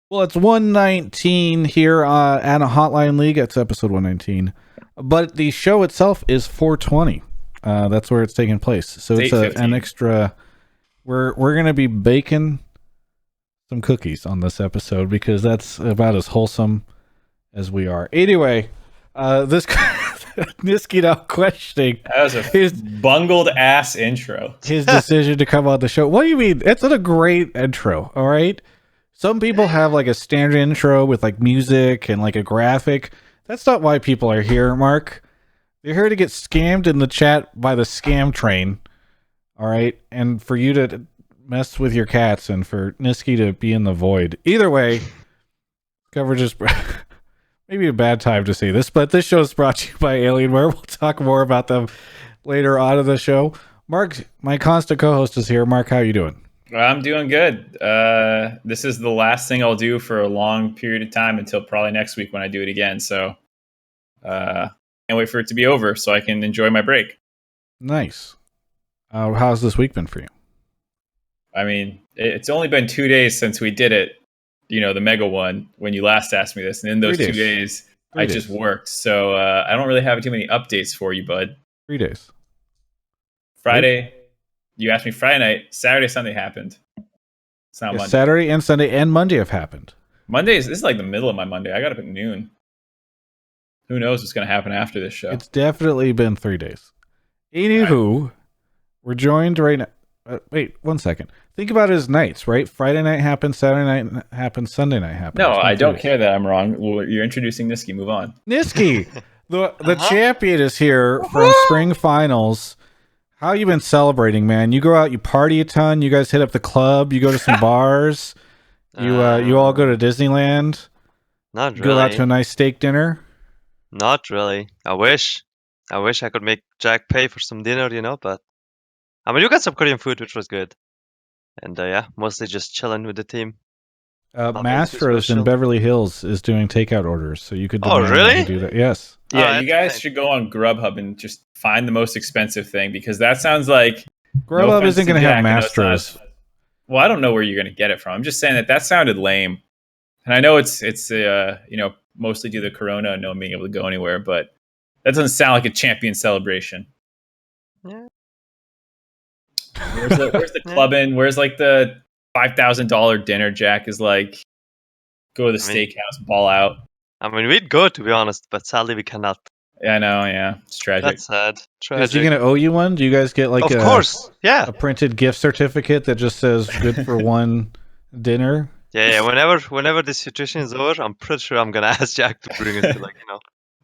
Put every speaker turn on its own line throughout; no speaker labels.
Well, it's 119 here at a Hotline League. It's episode 119. But the show itself is 420. That's where it's taking place. So it's an extra. We're going to be baking some cookies on this episode because that's about as wholesome as we are. Anyway, this Nisqy now questioning.
That was a bungled ass intro.
His decision to come on the show. What do you mean? It's a great intro, all right? Some people have like a standard intro with like music and like a graphic. That's not why people are here, Mark. They're here to get scammed in the chat by the scam train, all right? And for you to mess with your cats and for Nisqy to be in the void. Either way, coverage is maybe a bad time to say this, but this show is brought to you by Alienware. We'll talk more about them later on in the show. Mark, my constant co-host, is here. Mark, how are you doing?
I'm doing good. This is the last thing I'll do for a long period of time until probably next week when I do it again. So can't wait for it to be over so I can enjoy my break.
Nice. How's this week been for you?
I mean, it's only been 2 days since we did it, the mega one, when you last asked me this. And in those 2 days, I just worked. So I don't really have too many updates for you, bud.
3 days.
Friday. You asked me Friday night. Saturday, Sunday happened. It's not Monday.
Saturday and Sunday and Monday have happened.
This is like the middle of my Monday. I got up at noon. Who knows what's going to happen after this show?
It's definitely been 3 days. Anywho, we're joined right now. Wait, 1 second. Think about it as nights, right? Friday night happened, Saturday night happened, Sunday night happened.
No, I don't care that I'm wrong. Well, you're introducing Nisqy. Move on.
Nisqy, the champion is here from spring finals. How you been celebrating, man? You go out, you party a ton. You guys hit up the club. You go to some bars. You all go to Disneyland.
Not really.
Go out to a nice steak dinner.
Not really. I wish I could make Jack pay for some dinner, but I mean, you got some Korean food, which was good. And mostly just chilling with the team.
Mastro's in Beverly Hills is doing takeout orders, so you could.
Oh, really?
Do that. Yes.
Yeah, you guys should go on Grubhub and just find the most expensive thing because that sounds like
Grubhub isn't going to have Mastro's.
Well, I don't know where you're going to get it from. I'm just saying that sounded lame, and I know it's mostly due to Corona and no one being able to go anywhere, but that doesn't sound like a champion celebration.
Yeah.
Where's the clubbing? Where's like the $5,000 dinner? Jack is like, go to the steakhouse, ball out.
I mean, we'd go, to be honest, but sadly we cannot.
Yeah, I know. Yeah, it's tragic.
That's sad. Tragic.
Is he going to owe you one? Do you guys get like
of course, yeah,
a printed gift certificate that just says "good for one dinner"?
Yeah. Whenever this situation is over, I'm pretty sure I'm gonna ask Jack to bring it to like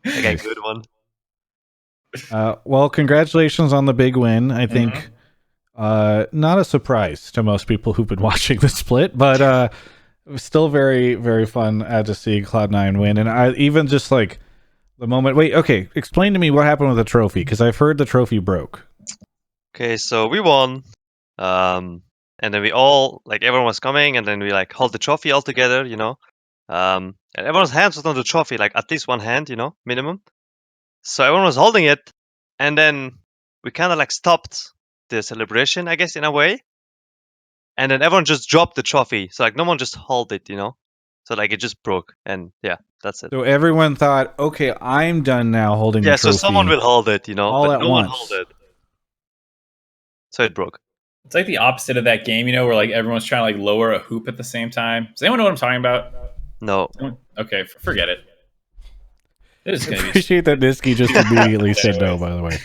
a good one.
Well, congratulations on the big win. I think not a surprise to most people who've been watching the split, but it was still very, very fun to see Cloud9 win. And I even just like the moment. Wait, okay. Explain to me what happened with the trophy because I've heard the trophy broke.
Okay, so we won, and then we all everyone was coming, and then we hold the trophy all together, and everyone's hands was on the trophy, at least one hand, minimum. So everyone was holding it, and then we kind of stopped the celebration, I guess, in a way. And then everyone just dropped the trophy. So no one just held it, So it just broke. And yeah, that's it.
So everyone thought, okay, I'm done now holding the trophy.
Yeah, so someone will hold it,
all
but
at
no
once.
one held it. So it broke.
It's like the opposite of that game, where everyone's trying to lower a hoop at the same time. Does anyone know what I'm talking about?
No.
Okay, forget it.
I appreciate that Nisqy just immediately said no, by the way.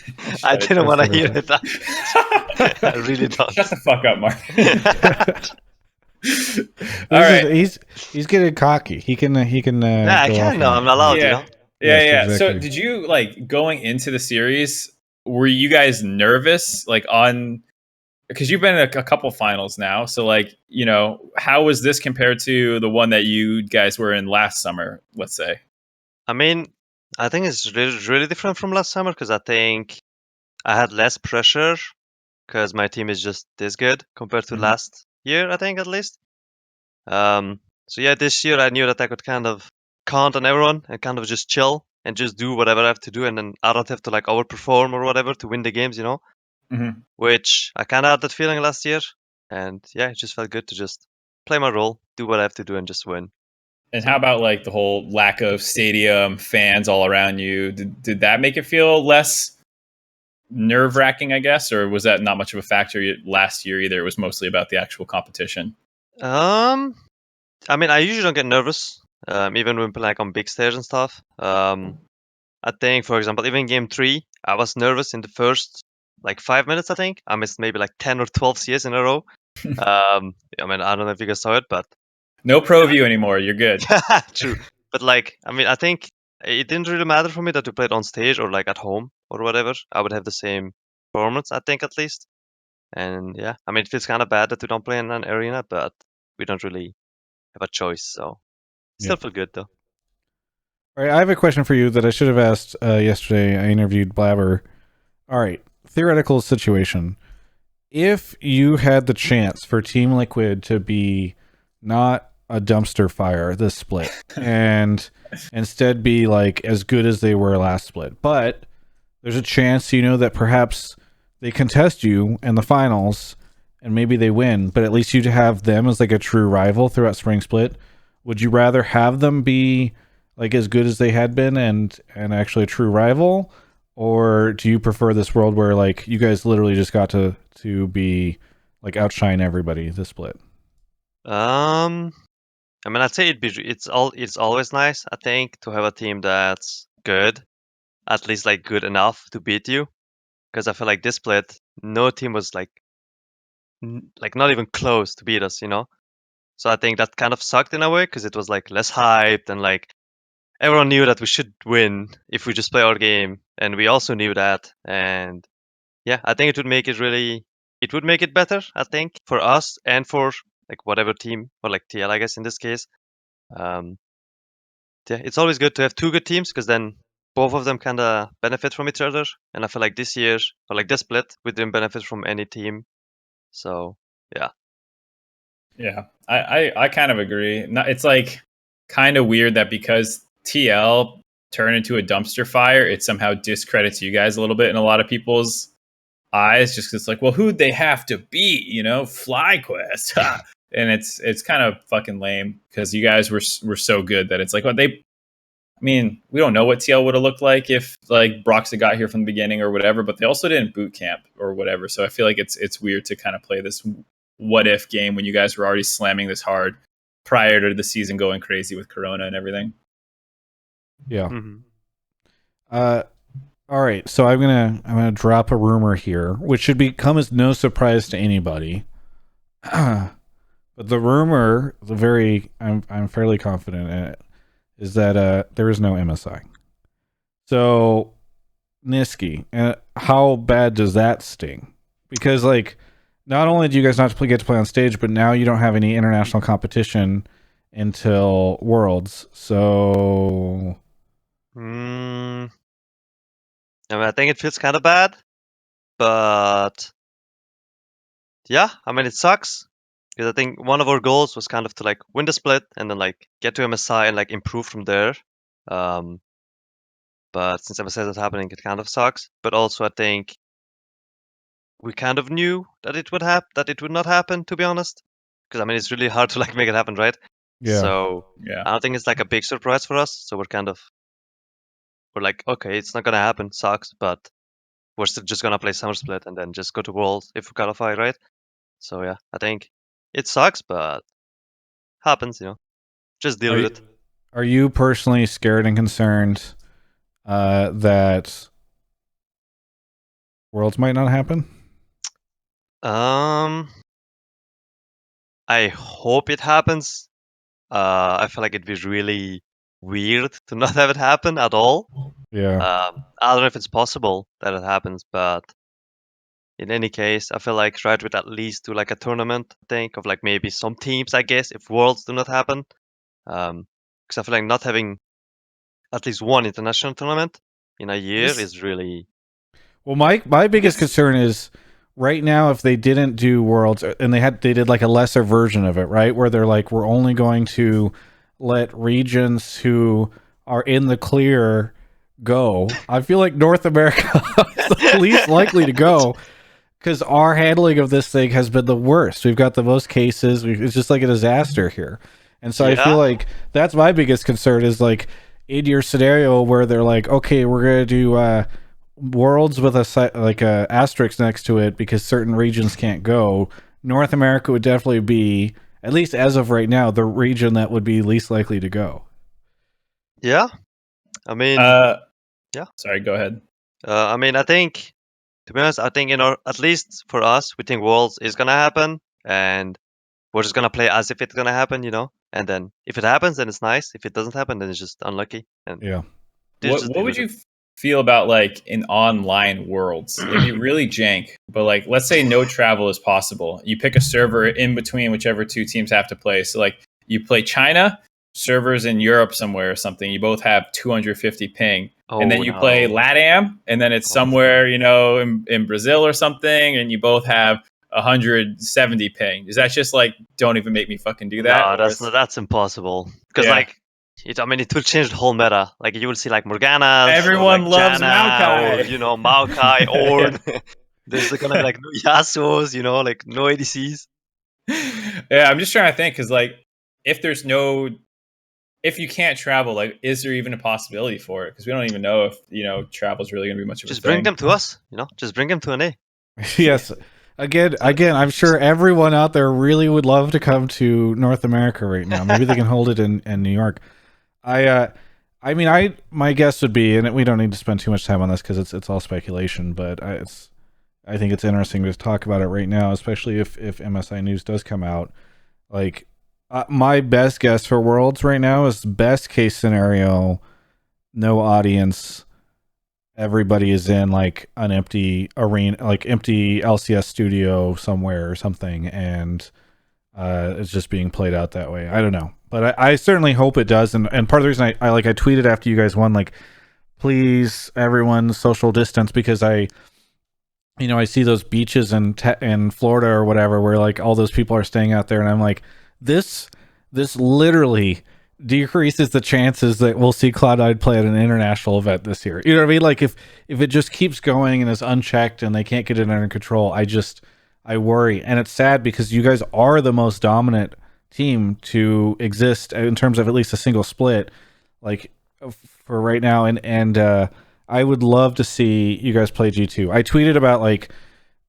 I didn't want to hear it. I really don't.
Shut the fuck up, Mark.
All right. He's getting cocky. He can.
Yeah, I can. No, I'm not allowed.
Yeah. Exactly. So, did you going into the series? Were you guys nervous? Because you've been in a couple finals now. So, how was this compared to the one that you guys were in last summer? Let's say.
I mean, I think it's really, really different from last summer because I think I had less pressure because my team is just this good compared to last year, I think, at least. So yeah, this year I knew that I could kind of count on everyone and kind of just chill and just do whatever I have to do, and then I don't have to overperform or whatever to win the games, Which I kind of had that feeling last year, and yeah, it just felt good to just play my role, do what I have to do, and just win.
And how about like the whole lack of stadium fans all around you? Did that make it feel less nerve wracking, I guess, or was that not much of a factor last year either? It was mostly about the actual competition.
I mean, I usually don't get nervous, even when like on big stage and stuff. I think, for example, even game 3, I was nervous in the first like 5 minutes. I think I missed maybe like 10 or 12 CS in a row. I mean, I don't know if you guys saw it, but
no pro view anymore. You're good.
true. But like, I mean, I think it didn't really matter for me that we played on stage or like at home or whatever. I would have the same performance, I think, at least. And yeah, I mean, it feels kind of bad that we don't play in an arena, but we don't really have a choice. So still feel good though.
All right, I have a question for you that I should have asked yesterday. I interviewed Blabber. All right, theoretical situation. If you had the chance for Team Liquid to be not a dumpster fire this split and instead be like as good as they were last split, but there's a chance, that perhaps they contest you in the finals and maybe they win, but at least you'd have them as like a true rival throughout spring split. Would you rather have them be like as good as they had been and actually a true rival, or do you prefer this world where like you guys literally just got to be like outshine everybody this split?
I mean, I'd say it's always nice, I think, to have a team that's good, at least like good enough to beat you. Because I feel like this split, no team was like not even close to beat us, So I think that kind of sucked in a way because it was like less hyped and like everyone knew that we should win if we just play our game, and we also knew that. And yeah, I think it would make it better, I think, for us and for like whatever team or like TL, I guess in this case. Um, yeah, it's always good to have two good teams because then both of them kind of benefit from each other. And I feel like this year or like this split, we didn't benefit from any team. So yeah.
Yeah, I kind of agree. It's like kind of weird that because TL turned into a dumpster fire, it somehow discredits you guys a little bit in a lot of people's eyes, just because it's like, well, who'd they have to beat? FlyQuest, and it's kind of fucking lame because you guys were so good that it's like, well, I mean, we don't know what TL would have looked like if like Brox got here from the beginning or whatever, but they also didn't boot camp or whatever. So I feel like it's weird to kind of play this what if game when you guys were already slamming this hard prior to the season going crazy with Corona and everything.
Yeah.
Mm-hmm.
All right, so I'm gonna drop a rumor here, which should come as no surprise to anybody. But the rumor, I'm fairly confident in it, is that there is no MSI. So Nisqy, how bad does that sting? Because like, not only do you guys not get to play on stage, but now you don't have any international competition until Worlds. So
I mean, I think it feels kind of bad, but yeah, I mean, it sucks because I think one of our goals was kind of to like win the split and then like get to MSI and like improve from there. But since MSI is happening, it kind of sucks. But also, I think we kind of knew that it would not happen, to be honest. Because I mean, it's really hard to like make it happen, right?
yeah.
So
Yeah,
I don't think it's like a big surprise for us. So we're like, okay, it's not gonna happen. Sucks, but we're still just gonna play Summer Split and then just go to Worlds if we qualify, right? So yeah, I think it sucks, but happens, Just deal with it.
Are you personally scared and concerned that Worlds might not happen?
I hope it happens. I feel like it'd be really weird to not have it happen at all.
Yeah.
I don't know if it's possible that it happens, but in any case, I feel like try to at least do like a tournament, think of like maybe some teams, I guess, if Worlds do not happen. Because I feel like not having at least one international tournament in a year is really.
Well, my biggest concern is right now if they didn't do Worlds and they did like a lesser version of it, right, where they're like, we're only going to let regions who are in the clear go. I feel like North America is the least likely to go because our handling of this thing has been the worst. We've got the most cases. It's just like a disaster here. And so I feel like that's my biggest concern is like in your scenario where they're like, okay, we're gonna do worlds with a asterisk next to it because certain regions can't go. North America would definitely be, at least as of right now, the region that would be least likely to go.
Yeah, I mean,
yeah. Sorry, go ahead.
I mean, I think, to be honest, I think at least for us, we think Worlds is gonna happen, and we're just gonna play as if it's gonna happen, And then if it happens, then it's nice. If it doesn't happen, then it's just unlucky. And
yeah.
What would you feel about like in online worlds? It'd be really jank, but like let's say no travel is possible. You pick a server in between whichever two teams have to play. So like you play China, servers in Europe somewhere or something. You both have 250 ping. And then you play LATAM, and then it's somewhere, in Brazil or something, and you both have 170 ping. Is that just like, don't even make me fucking do that?
No, that's impossible. Because it will change the whole meta. Like you will see like Morganas,
everyone loves
Maokai, or Maokai, Ornn. There's gonna be like no Yasuos, like no ADCs.
Yeah, I'm just trying to think because like if you can't travel, like is there even a possibility for it? Because we don't even know if travel is really gonna be much of a thing.
Just bring them to us, Just bring them to an A.
Yes. Again, I'm sure everyone out there really would love to come to North America right now. Maybe they can hold it in New York. My guess would be, and we don't need to spend too much time on this because it's all speculation, but I think it's interesting to talk about it right now, especially if MSI news does come out. Like, my best guess for Worlds right now is best case scenario, no audience. Everybody is in like an empty arena, like empty LCS studio somewhere or something, and it's just being played out that way. I don't know, but I certainly hope it does. And part of the reason I tweeted after you guys won, like, please everyone social distance, because I see those beaches in Florida or whatever where like all those people are staying out there, and I'm like, this literally decreases the chances that we'll see Cloud9 play at an international event this year. You know what I mean? Like if it just keeps going and is unchecked and they can't get it under control, I worry. And it's sad because you guys are the most dominant team to exist in terms of at least a single split, like for right now. And I would love to see you guys play G2. I tweeted about like,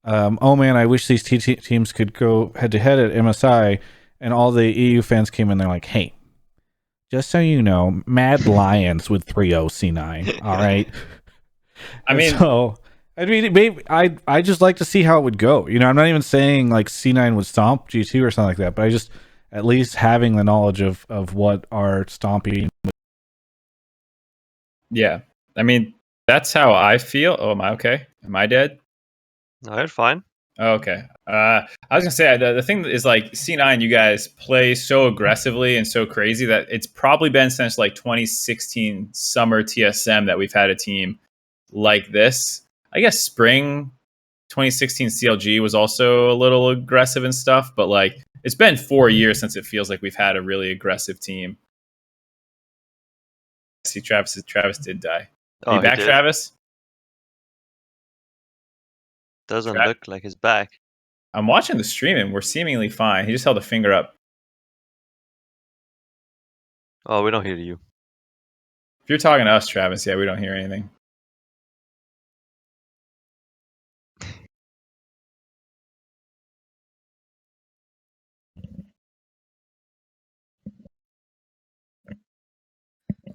oh man, I wish these teams could go head to head at MSI, and all the EU fans came in. They're like, hey, just so you know, Mad Lions would 3-0 C9. All right. Maybe I just like to see how it would go. I'm not even saying like C9 would stomp G2 or something like that, but I just at least having the knowledge of what our stomping.
Yeah, that's how I feel. Oh, am I okay? Am I dead?
No, you're fine.
Oh, okay. I was gonna say the thing is like C9, you guys play so aggressively and so crazy that it's probably been since like 2016 summer TSM that we've had a team like this. I guess spring 2016 CLG was also a little aggressive and stuff, but like it's been 4 years since it feels like we've had a really aggressive team. See, Travis did die. Are you back, Travis?
Doesn't look like he's back.
I'm watching the stream and we're seemingly fine. He just held a finger up.
Oh, we don't hear you.
If you're talking to us, Travis, yeah, we don't hear anything.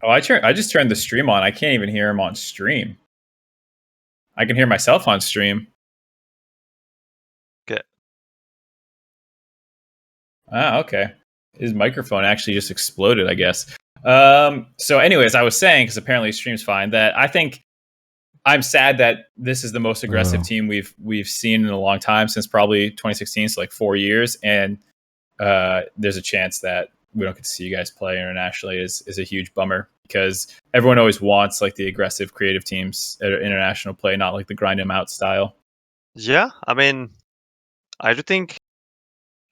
Oh, I just turned the stream on. I can't even hear him on stream. I can hear myself on stream.
Okay.
Okay. His microphone actually just exploded, I guess. So anyways, I was saying, because apparently stream's fine, that I think I'm sad that this is the most aggressive team we've seen in a long time, since probably 2016, so like 4 years. And there's a chance that we don't get to see you guys play internationally is a huge bummer, because everyone always wants like the aggressive creative teams at international play, not like the grind them out style.
Yeah, I do think,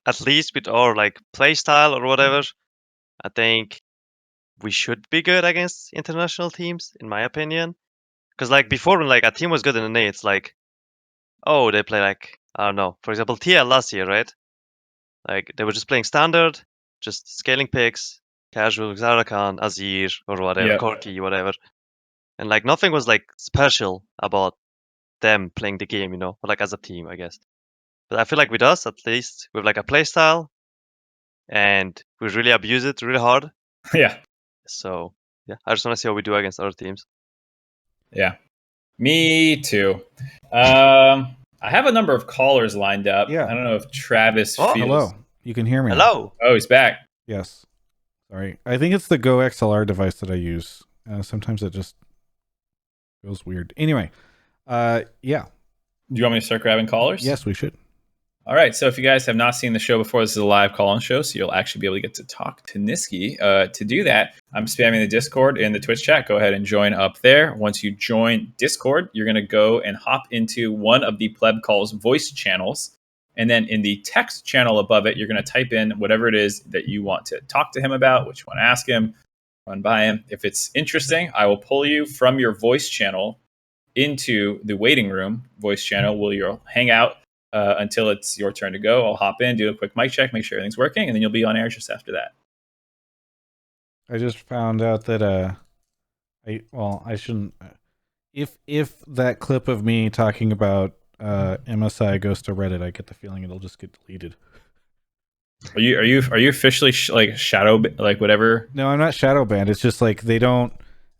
at least with our like play style or whatever, I think we should be good against international teams, in my opinion. Because like before, when like a team was good in the A, it's like, oh, they play like, I don't know, for example, TL last year, right? Like they were just playing standard, just scaling picks, casual, Xarakan, Azir, or whatever,
Yep.
Corki, whatever. And like nothing was like special about them playing the game, or like as a team, I guess. But I feel like with us, at least, we have like a play style, and we really abuse it really hard.
Yeah.
So yeah, I just want to see how we do against other teams.
Yeah. Me too. I have a number of callers lined up.
Yeah.
I don't know if Travis
Oh,
feels.
Hello. You can hear me.
Hello.
Oh, he's back.
Yes. Sorry. I think it's the Go XLR device that I use. Sometimes it just goes weird. Anyway. Yeah.
Do you want me to start grabbing callers?
Yes, we should.
All right. So if you guys have not seen the show before, this is a live call-in show, so you'll actually be able to get to talk to Nisqy. To do that, I'm spamming the Discord and the Twitch chat. Go ahead and join up there. Once you join Discord, you're going to go and hop into one of the Pleb Calls voice channels. And then in the text channel above it, you're going to type in whatever it is that you want to talk to him about, what you want to ask him, run by him. If it's interesting, I will pull you from your voice channel into the waiting room voice channel where you'll hang out until it's your turn to go. I'll hop in, do a quick mic check, make sure everything's working, and then you'll be on air just after that.
I just found out that I shouldn't. If that clip of me talking about MSI goes to Reddit, I get the feeling it'll just get deleted.
Are you officially like shadow like whatever?
No, I'm not shadow banned. It's just like they don't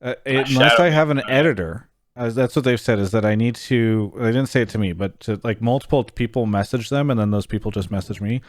unless I have an editor. That's what they've said, is that I need to. They didn't say it to me, but to like multiple people message them, and then those people just message me.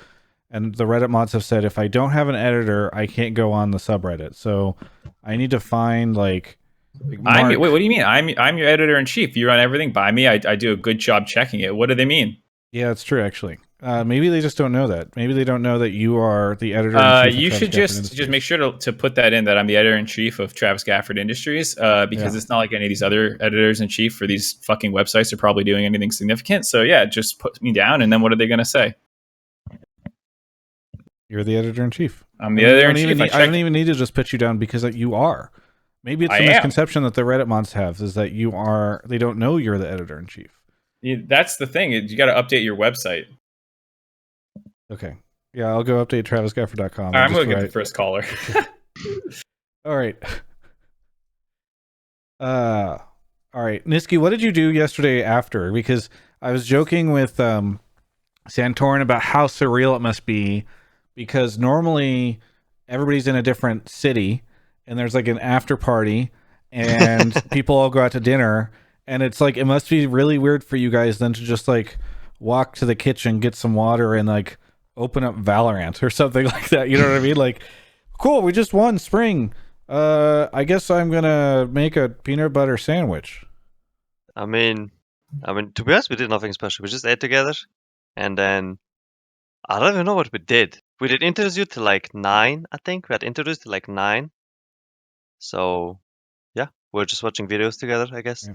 And the Reddit mods have said if I don't have an editor, I can't go on the subreddit. So I need to find like
wait, what do you mean? I'm your editor in chief. You run everything by me. I do a good job checking it. What do they mean?
Yeah, it's true actually. Maybe they just don't know that. Maybe they don't know that you are the editor in chief.
You should just make sure to put that in, that I'm the editor in chief of Travis Gafford Industries, because it's not like any of these other editors in chief for these fucking websites are probably doing anything significant. So yeah, just put me down, and then what are they going to say?
You're the editor in chief.
I'm the editor in chief.
I don't even need to just put you down because you are. Maybe it's the misconception that the Reddit mods have, is that you are. They don't know you're the editor in chief.
Yeah, that's the thing. You got to update your website.
Okay. Yeah, I'll go update travisgafford.com.
All right, I'm going to get the first caller.
All right. All right. Nisqy, what did you do yesterday after? Because I was joking with Santorin about how surreal it must be, because normally everybody's in a different city and there's like an after party and people all go out to dinner, and it's like it must be really weird for you guys then to just like walk to the kitchen, get some water, and like open up Valorant or something like that. You know what I mean? Like, cool, we just won spring. I guess I'm gonna make a peanut butter sandwich.
I mean, to be honest, we did nothing special. We just ate together, and then I don't even know what we did. We did interviews till like 9, I think. We had interviews till like 9. So, yeah, we're just watching videos together, I guess. Yeah.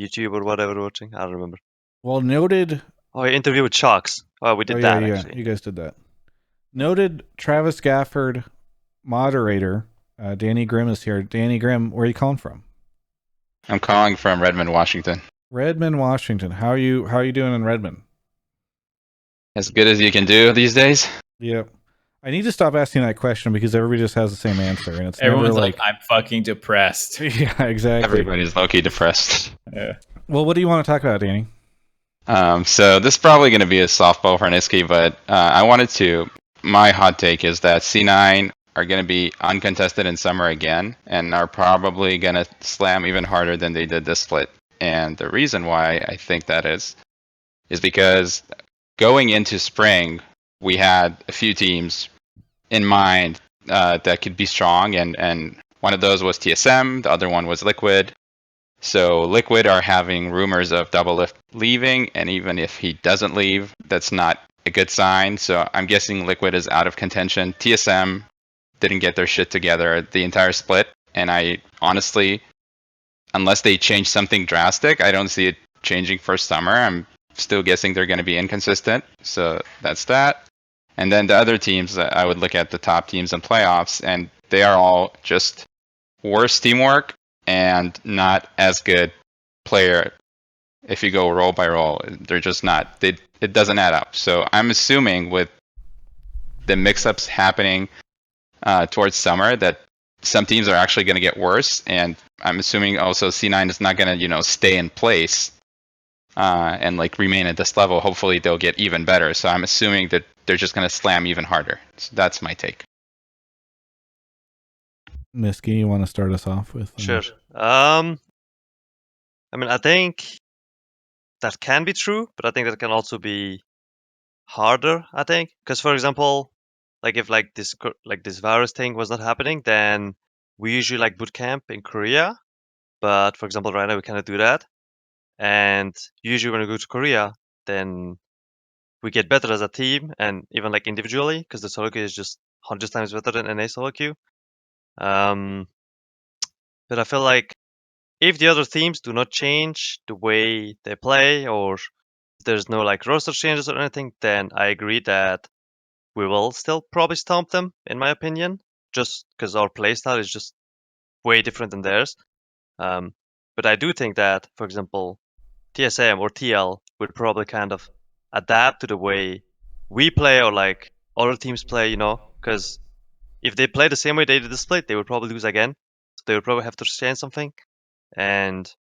YouTube or whatever we're watching. I don't remember.
Well, noted.
Oh, interview with Sharks. Oh, we did that.
Yeah,
actually.
You guys did that. Noted Travis Gafford moderator Danny Grimm is here. Danny Grimm, where are you calling from?
I'm calling from Redmond, Washington.
Redmond, Washington. How are you doing in Redmond?
As good as you can do these days.
Yep. I need to stop asking that question because everybody just has the same answer, and it's
everyone's
never
like, I'm fucking depressed.
Yeah, exactly.
Everybody's low-key depressed.
Yeah.
Well, what do you want to talk about, Danny?
So this is probably going to be a softball for Nisqy, but my hot take is that C9 are going to be uncontested in summer again, and are probably going to slam even harder than they did this split. And the reason why I think that is because going into spring, we had a few teams in mind that could be strong, and one of those was TSM, the other one was Liquid. So Liquid are having rumors of Doublelift leaving, and even if he doesn't leave, that's not a good sign. So I'm guessing Liquid is out of contention. TSM didn't get their shit together the entire split, and I honestly, unless they change something drastic, I don't see it changing for summer. I'm still guessing they're going to be inconsistent. So that's that. And then the other teams, I would look at the top teams in playoffs, and they are all just worse teamwork and not as good player. If you go role by role, they're just not. It doesn't add up. So I'm assuming with the mix-ups happening towards summer, that some teams are actually going to get worse, and I'm assuming also C9 is not going to stay in place and like remain at this level. Hopefully they'll get even better. So I'm assuming that they're just going to slam even harder. So that's my take.
Nisqy, you want to start us off with?
Sure. I mean, I think that can be true, but I think that can also be harder. I think because, for example, like if like this virus thing was not happening, then we usually like boot camp in Korea. But for example, right now we cannot do that. And usually when we go to Korea, then we get better as a team and even like individually because the solo queue is just 100 times better than NA solo queue. But I feel like if the other teams do not change the way they play or there's no like roster changes or anything, then I agree that we will still probably stomp them, in my opinion, just because our playstyle is just way different than theirs. But I do think that, for example, TSM or TL would probably kind of adapt to the way we play or like other teams play, because if they play the same way they did the split, they would probably lose again. So they would probably have to change something. And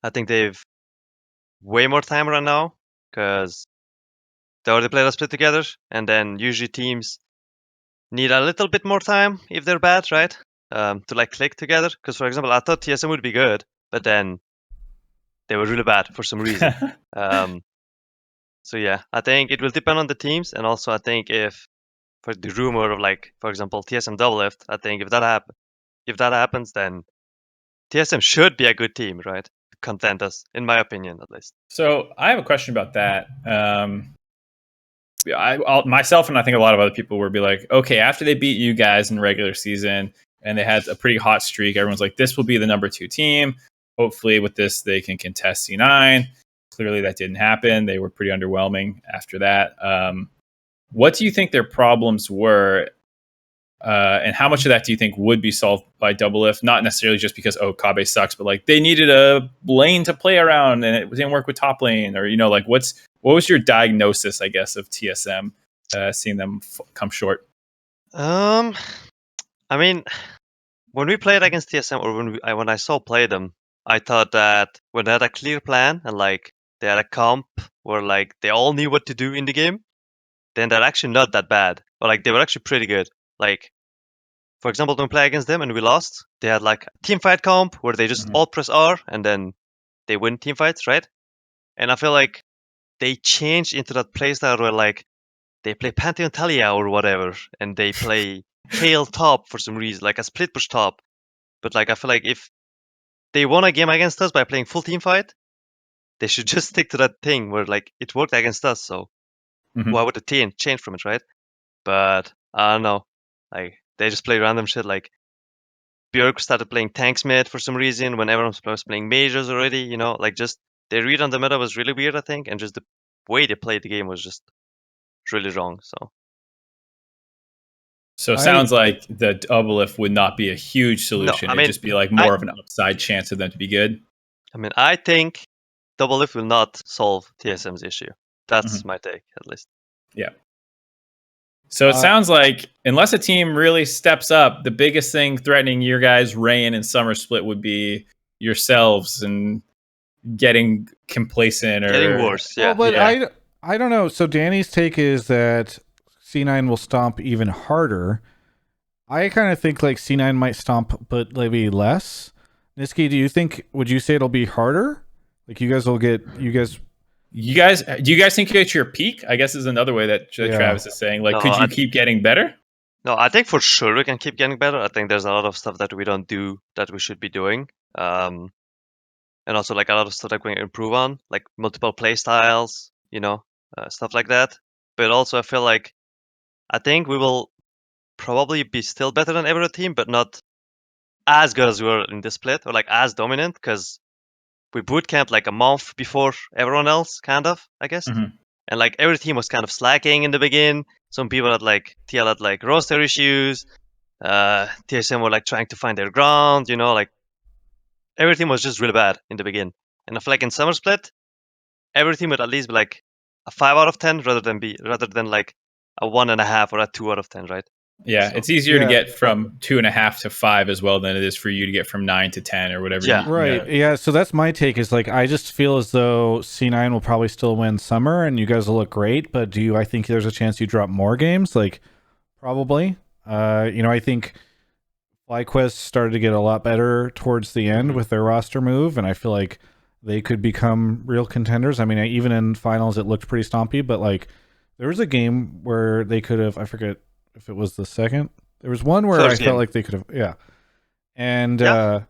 I think they've way more time right now because they already played a split together. And then usually teams need a little bit more time if they're bad, right? To like click together. Because for example, I thought TSM would be good, but then they were really bad for some reason. So yeah, I think it will depend on the teams, and also I think if for the rumor of like, for example, TSM double lift, I think if that happens, then TSM should be a good team, right? Contend us, in my opinion, at least.
So I have a question about that. Myself and I think a lot of other people would be like, okay, after they beat you guys in regular season and they had a pretty hot streak, everyone's like, this will be the number 2 team. Hopefully with this, they can contest C9. Clearly that didn't happen. They were pretty underwhelming after that. What do you think their problems were? And how much of that do you think would be solved by double lift? Not necessarily just because, Kabe sucks, but like they needed a lane to play around and it didn't work with top lane, or like what was your diagnosis, I guess, of TSM seeing them come short?
I mean, when we played against TSM, or when I saw play them, I thought that when they had a clear plan and like they had a comp where like they all knew what to do in the game, then they're actually not that bad. Or like they were actually pretty good. Like, for example, when we play against them and we lost, they had like a team fight comp where they just all press R and then they win team fights, right? And I feel like they changed into that playstyle where like they play Pantheon Talia or whatever, and they play Kale top for some reason, like a split push top. But like I feel like if they won a game against us by playing full team fight, they should just stick to that thing where like it worked against us. So why would the team change from it, right? But I don't know. Like they just play random shit. Like Björk started playing tanks mid for some reason when everyone was playing majors already. Like just their read on the meta was really weird, I think, and just the way they played the game was just really wrong.
So it sounds like the double lift would not be a huge solution.
No, I mean,
it'd just be like more of an upside chance of them to be good.
I mean, I think double lift will not solve TSM's issue. That's my take, at least.
Yeah. So it sounds like unless a team really steps up, the biggest thing threatening your guys' reign and summer split would be yourselves and getting complacent or
getting worse. Yeah.
Well, but I don't know. So Danny's take is that C9 will stomp even harder. I kind of think like C9 might stomp, but maybe less. Nisqy, would you say it'll be harder? Like you guys will get do you guys
think you're at your peak? I guess is another way that Travis is saying. Like, no, could you keep getting better?
No, I think for sure we can keep getting better. I think there's a lot of stuff that we don't do that we should be doing. And also like a lot of stuff that we can improve on, like multiple play styles, stuff like that. But also I feel like I think we will probably be still better than every other team, but not as good as we were in this split or like as dominant because we boot camped like a month before everyone else, kind of, I guess. And like every team was kind of slacking in the beginning. Some people had like TL had like roster issues. TSM were like trying to find their ground, like every team was just really bad in the beginning. And I feel like in summer split, every team would at least be like a 5 out of 10 rather than like a 1.5 or a 2 out of 10, right?
Yeah,
So-
it's easier to
Yeah.
get from 2.5 to 5 as well than it is for you to get from 9 to 10 or whatever.
Yeah.
Right. Yeah. So that's my take. Is like I just feel as though C9 will probably still win summer, and you guys will look great. But I think there's a chance you drop more games? Like probably. I think FlyQuest started to get a lot better towards the end with their roster move, and I feel like they could become real contenders. I mean, even in finals, it looked pretty stompy, but like there was a game where they could have. I forget if it was the second. There was one where
First
I felt
game.
like they could have. Yeah. And
Yeah.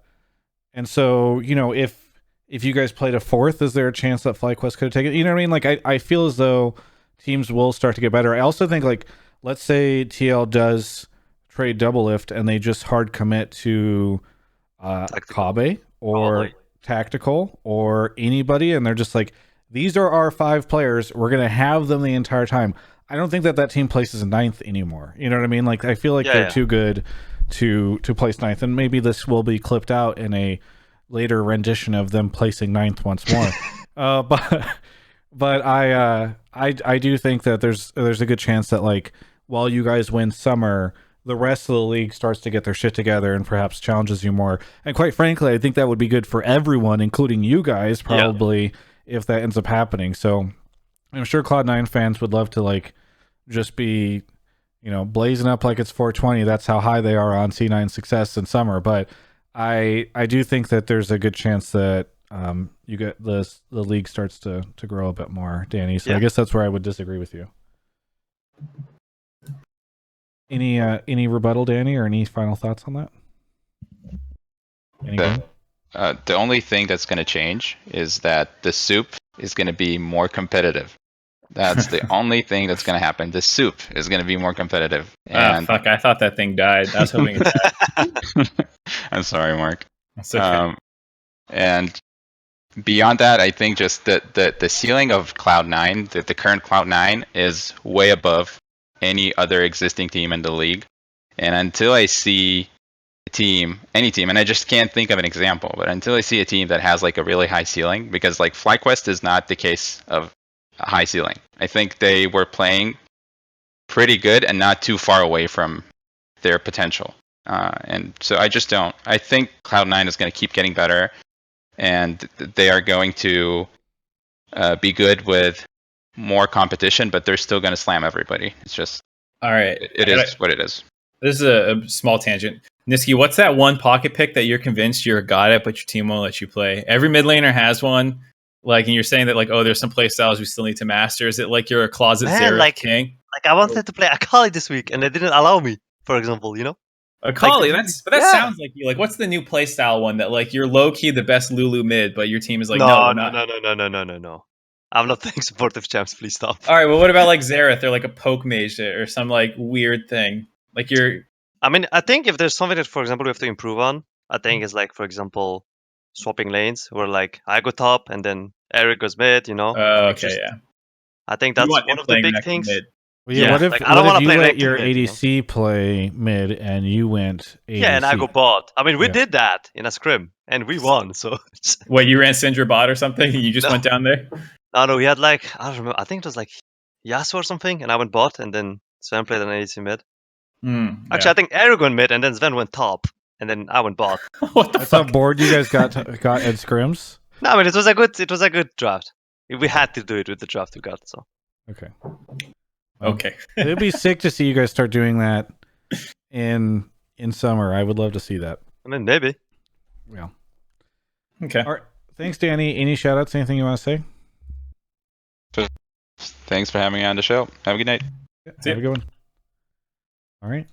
and so if you guys played a fourth, is there a chance that FlyQuest could have taken it? You know what I mean? Like I feel as though teams will start to get better. I also think like let's say TL does trade double lift and they just hard commit to
Tactical.
Kabe or
Probably.
Tactical or anybody, and they're just like, these are our 5 players. We're gonna have them the entire time. I don't think that team places ninth anymore. You know what I mean? Like I feel like they're too good to place ninth, and maybe this will be clipped out in a later rendition of them placing ninth once more. But I do think that there's a good chance that like while you guys win summer, the rest of the league starts to get their shit together and perhaps challenges you more. And quite frankly, I think that would be good for everyone, including you guys, probably, if that ends up happening. So I'm sure Cloud9 fans would love to like just be, blazing up like it's 420. That's how high they are on C9 success in summer. But I do think that there's a good chance that you get the league starts to grow a bit more, Danny. So I guess that's where I would disagree with you. Any rebuttal, Danny, or any final thoughts on that? Anything?
The only thing that's going to change is that the soup is going to be more competitive. That's the only thing that's going to happen. The soup is going to be more competitive. And
fuck! I thought that thing died. I was hoping it died.
I'm sorry, Mark.
It's okay.
And beyond that, I think just the ceiling of Cloud9, the current Cloud9, is way above any other existing team in the league. And until I see any team, and I just can't think of an example, but until I see a team that has like a really high ceiling, because like FlyQuest is not the case of a high ceiling. I think they were playing pretty good and not too far away from their potential. And so I just don't. I think Cloud9 is going to keep getting better, and they are going to be good with more competition, but they're still going to slam everybody. It's just
all right.
It is what it is.
This is a small tangent. Nisqy, what's that one pocket pick that you're convinced you're a god at, but your team won't let you play? Every mid laner has one. Like, and you're saying that like, oh, there's some play styles we still need to master. Is it like you're a closet Xerath king?
Like I wanted to play Akali this week, and they didn't allow me. For example,
Akali. That sounds like you. Like, what's the new play style one that like you're low key the best Lulu mid, but your team is like,
no. I'm not playing supportive champs. Please stop.
All right. Well, what about like Xerath or like a poke mage or some like weird thing? Like
I mean, I think if there's something that, for example, we have to improve on, I think is like, for example, swapping lanes, where like I go top and then Eric goes mid.
Okay, yeah.
I think that's one of the big things.
Well, yeah. What if,
like, I don't
what
want
if
to
you
play
let your
mid,
ADC play mid and you went ADC?
Yeah, and I go bot. I mean, we did that in a scrim and we won. So
what, you ran Syndra bot or something? And you just went down there?
No, we had like, I don't remember. I think it was like Yasuo or something, and I went bot, and then Sven played an ADC mid. Actually, I think Eric went mid, and then Sven went top, and then I went bot.
What the
That's
fuck?
how bored you guys got at scrims?
No, I mean, it was a good draft. We had to do it with the draft we got. So
okay.
Okay.
It'd be sick to see you guys start doing that in summer. I would love to see that.
I mean, maybe.
Yeah.
Okay.
All right. Thanks, Danny. Any shout outs? Anything you want to say?
Thanks for having me on the show. Have a good night.
Yeah, have a good one. All right.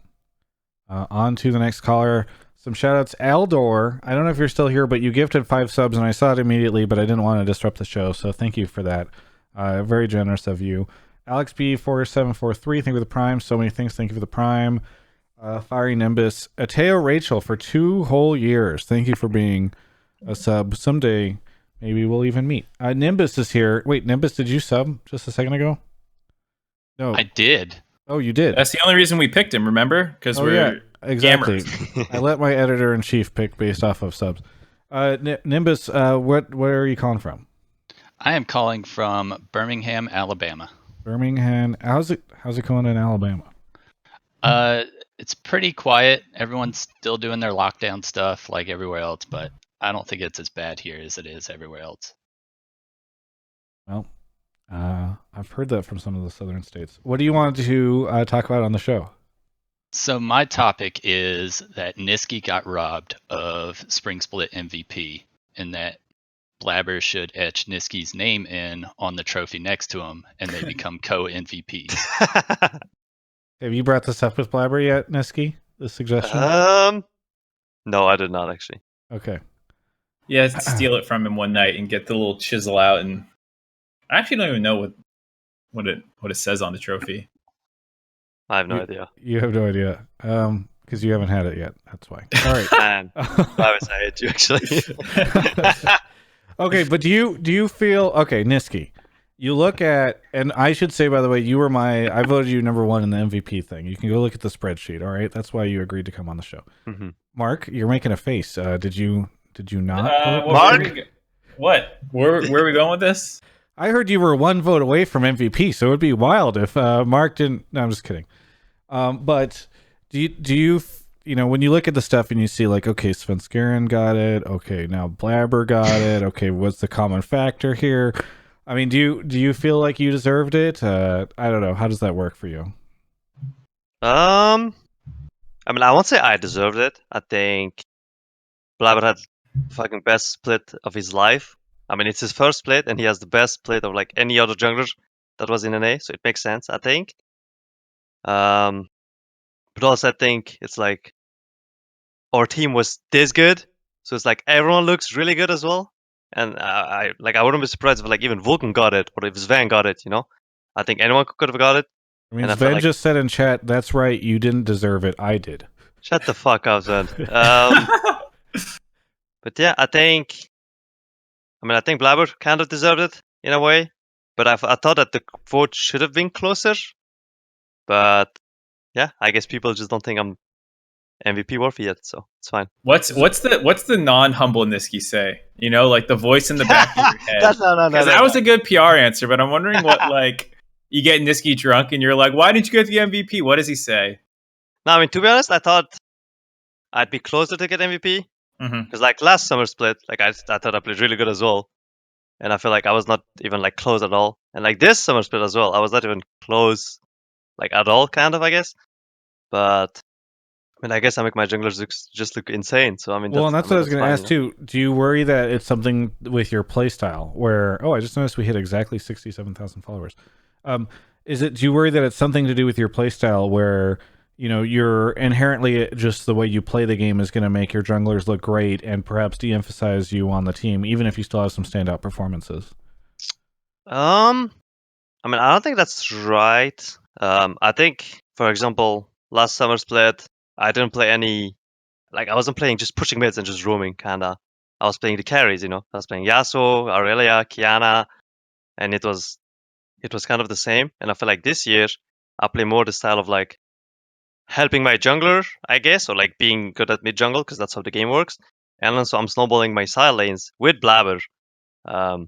On to the next caller. Some shout outs. Aldor, I don't know if you're still here, but you gifted 5 subs and I saw it immediately, but I didn't want to disrupt the show. So thank you for that. Very generous of you. Alex B4743, thank you for the prime. So many things. Thank you for the prime. Fiery Nimbus. Ateo Rachel for 2 whole years. Thank you for being a sub. Someday maybe we'll even meet. Nimbus is here. Wait, Nimbus, did you sub just a second ago? No.
I did.
Oh, you did.
That's the only reason we picked him, remember? Because we're
exactly. I let my editor-in-chief pick based off of subs. Nimbus, where are you calling from?
I am calling from Birmingham, Alabama.
Birmingham. How's it going in Alabama?
It's pretty quiet. Everyone's still doing their lockdown stuff like everywhere else, but I don't think it's as bad here as it is everywhere else.
Well, I've heard that from some of the southern states. What do you want to talk about on the show?
So my topic is that Nisqy got robbed of Spring Split MVP, and that Blabber should etch Nisqy's name in on the trophy next to him, and they become co-MVPs.
Have you brought this up with Blabber yet, Nisqy? The suggestion?
No, I did not actually.
Okay.
Yeah, steal it from him one night and get the little chisel out, and I actually don't even know what it says on the trophy.
I have no idea.
You have no idea, because you haven't had it yet. That's why. All right.
Man, I hate you actually.
Okay, but do you feel okay, Nisqy? You look at, and I should say, by the way, I voted you number one in the MVP thing. You can go look at the spreadsheet. All right, that's why you agreed to come on the show.
Mm-hmm.
Mark, you're making a face. Did you not?
Mark,
what? Where are we going with this?
I heard you were one vote away from MVP, so it would be wild if Mark didn't. No, I'm just kidding. But do you when you look at the stuff and you see like, okay, Svenskeren got it. Okay, now Blabber got it. Okay, what's the common factor here? I mean, do you feel like you deserved it? I don't know. How does that work for you?
I mean, I won't say I deserved it. I think Blabber had fucking best split of his life. I mean, it's his first split, and he has the best split of like any other jungler that was in NA, so it makes sense, I think. But also, I think it's like our team was this good, so it's like everyone looks really good as well. And I wouldn't be surprised if like even Vulcan got it, or if Sven got it. I think anyone could have got it.
I mean, Sven just said in chat, "That's right, you didn't deserve it. I did."
Shut the fuck up, Sven. But yeah, I think Blabber kind of deserved it in a way, but I thought that the vote should have been closer. But yeah, I guess people just don't think I'm MVP worthy yet, so it's fine.
What's the non-humble Nisqy say? Like the voice in the back of your head.
No.
That was a good PR answer, but I'm wondering what like you get Nisqy drunk and you're like, why didn't you get the MVP? What does he say?
No, I mean, to be honest, I thought I'd be closer to get MVP. Because like last summer split, like I thought I played really good as well, and I feel like I was not even like close at all. And like this summer split as well, I was not even close, like at all, kind of, I guess. But I mean, I guess I make my junglers just look insane. So I mean,
well, and that's what I was going to ask too. Do you worry that it's something with your playstyle where? Oh, I just noticed we hit exactly 67,000 followers. Do you worry that it's something to do with your playstyle where? You're inherently just the way you play the game is going to make your junglers look great and perhaps de-emphasize you on the team, even if you still have some standout performances.
I mean, I don't think that's right. I think, for example, last summer split, I didn't play any, like I wasn't playing just pushing mids and just roaming, kinda. I was playing the carries, I was playing Yasuo, Aurelia, Kiana, and it was kind of the same. And I feel like this year, I play more the style of like helping my jungler, I guess, or like being good at mid jungle because that's how the game works. And also I'm snowballing my side lanes with Blabber. So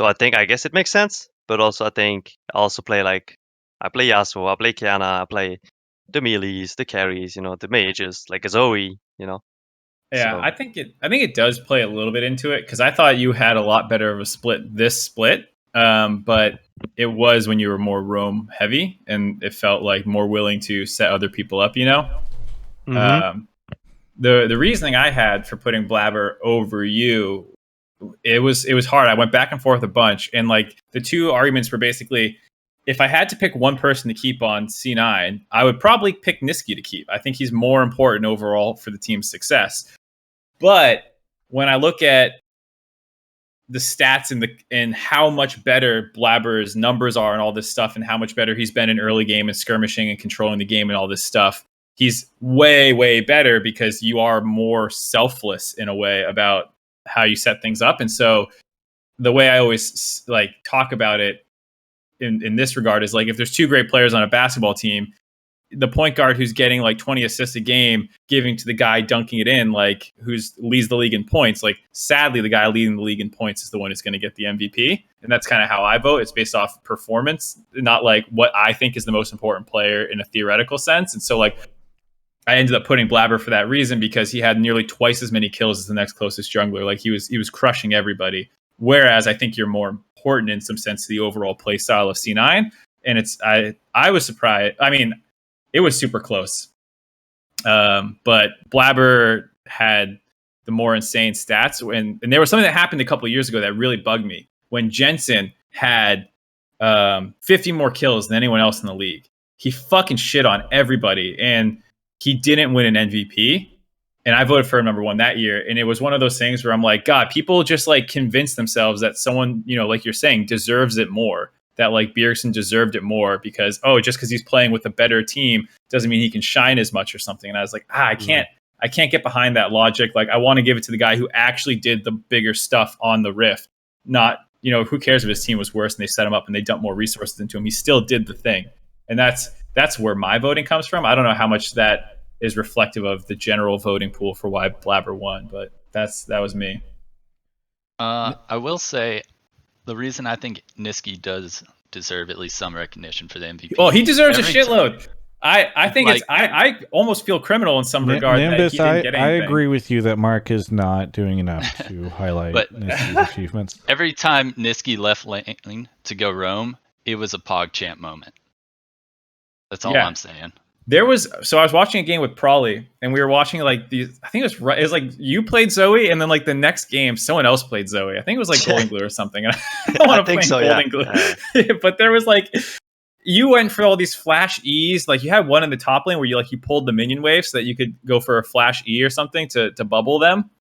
I guess it makes sense. But also I think I also play I play Yasuo, I play Kiana, I play the melees, the carries, the mages, like a Zoe,
Yeah,
So.
I think it does play a little bit into it because I thought you had a lot better of a split this split. But it was when you were more roam heavy and it felt like more willing to set other people up,
Mm-hmm.
The reasoning I had for putting Blabber over you, it was hard. I went back and forth a bunch, and like the two arguments were basically, if I had to pick one person to keep on C9, I would probably pick Nisqy to keep. I think he's more important overall for the team's success. But when I look at the stats and how much better Blabber's numbers are and all this stuff, and how much better he's been in early game and skirmishing and controlling the game and all this stuff, he's way, way better because you are more selfless in a way about how you set things up. And so the way I always like talk about it in this regard is like, if there's two great players on a basketball team, the point guard who's getting like 20 assists a game, giving to the guy dunking it in, like who's leads the league in points. Like, sadly, the guy leading the league in points is the one who's going to get the MVP. And that's kind of how I vote. It's based off performance, not like what I think is the most important player in a theoretical sense. And so, like, I ended up putting Blabber for that reason, because he had nearly twice as many kills as the next closest jungler. Like, he was crushing everybody. Whereas I think you're more important in some sense to the overall play style of C9. And I was surprised. I mean, it was super close. But Blabber had the more insane stats. And there was something that happened a couple of years ago that really bugged me. When Jensen had 50 more kills than anyone else in the league, he fucking shit on everybody. And he didn't win an MVP. And I voted for him number 1 that year. And it was one of those things where I'm like, God, people just like convince themselves that someone, you know, like you're saying, deserves it more. That like Bjergsen deserved it more because, just because he's playing with a better team doesn't mean he can shine as much or something. And I was like, I can't get behind that logic. Like, I want to give it to the guy who actually did the bigger stuff on the Rift. Not, you know, who cares if his team was worse and they set him up and they dumped more resources into him. He still did the thing. And that's where my voting comes from. I don't know how much that is reflective of the general voting pool for why Blabber won, but that was me.
I will say the reason I think Nisqy does deserve at least some recognition for the MVP.
Oh, he deserves a shitload. I think like, I almost feel criminal in some regard.
Nimbus,
that he didn't get anything.
I agree with you that Mark is not doing enough to highlight Nisqy's achievements.
Every time Nisqy left lane to go roam, it was a PogChamp moment. That's all I'm saying.
I was watching a game with Prawley, and we were watching like these. I think it was like you played Zoe, and then like the next game, someone else played Zoe. I think it was like Golden Glue or something. And I don't want to play Golden Glue, but there was like you went for all these flash E's. Like you had one in the top lane where you pulled the minion wave so that you could go for a flash E or something to bubble them.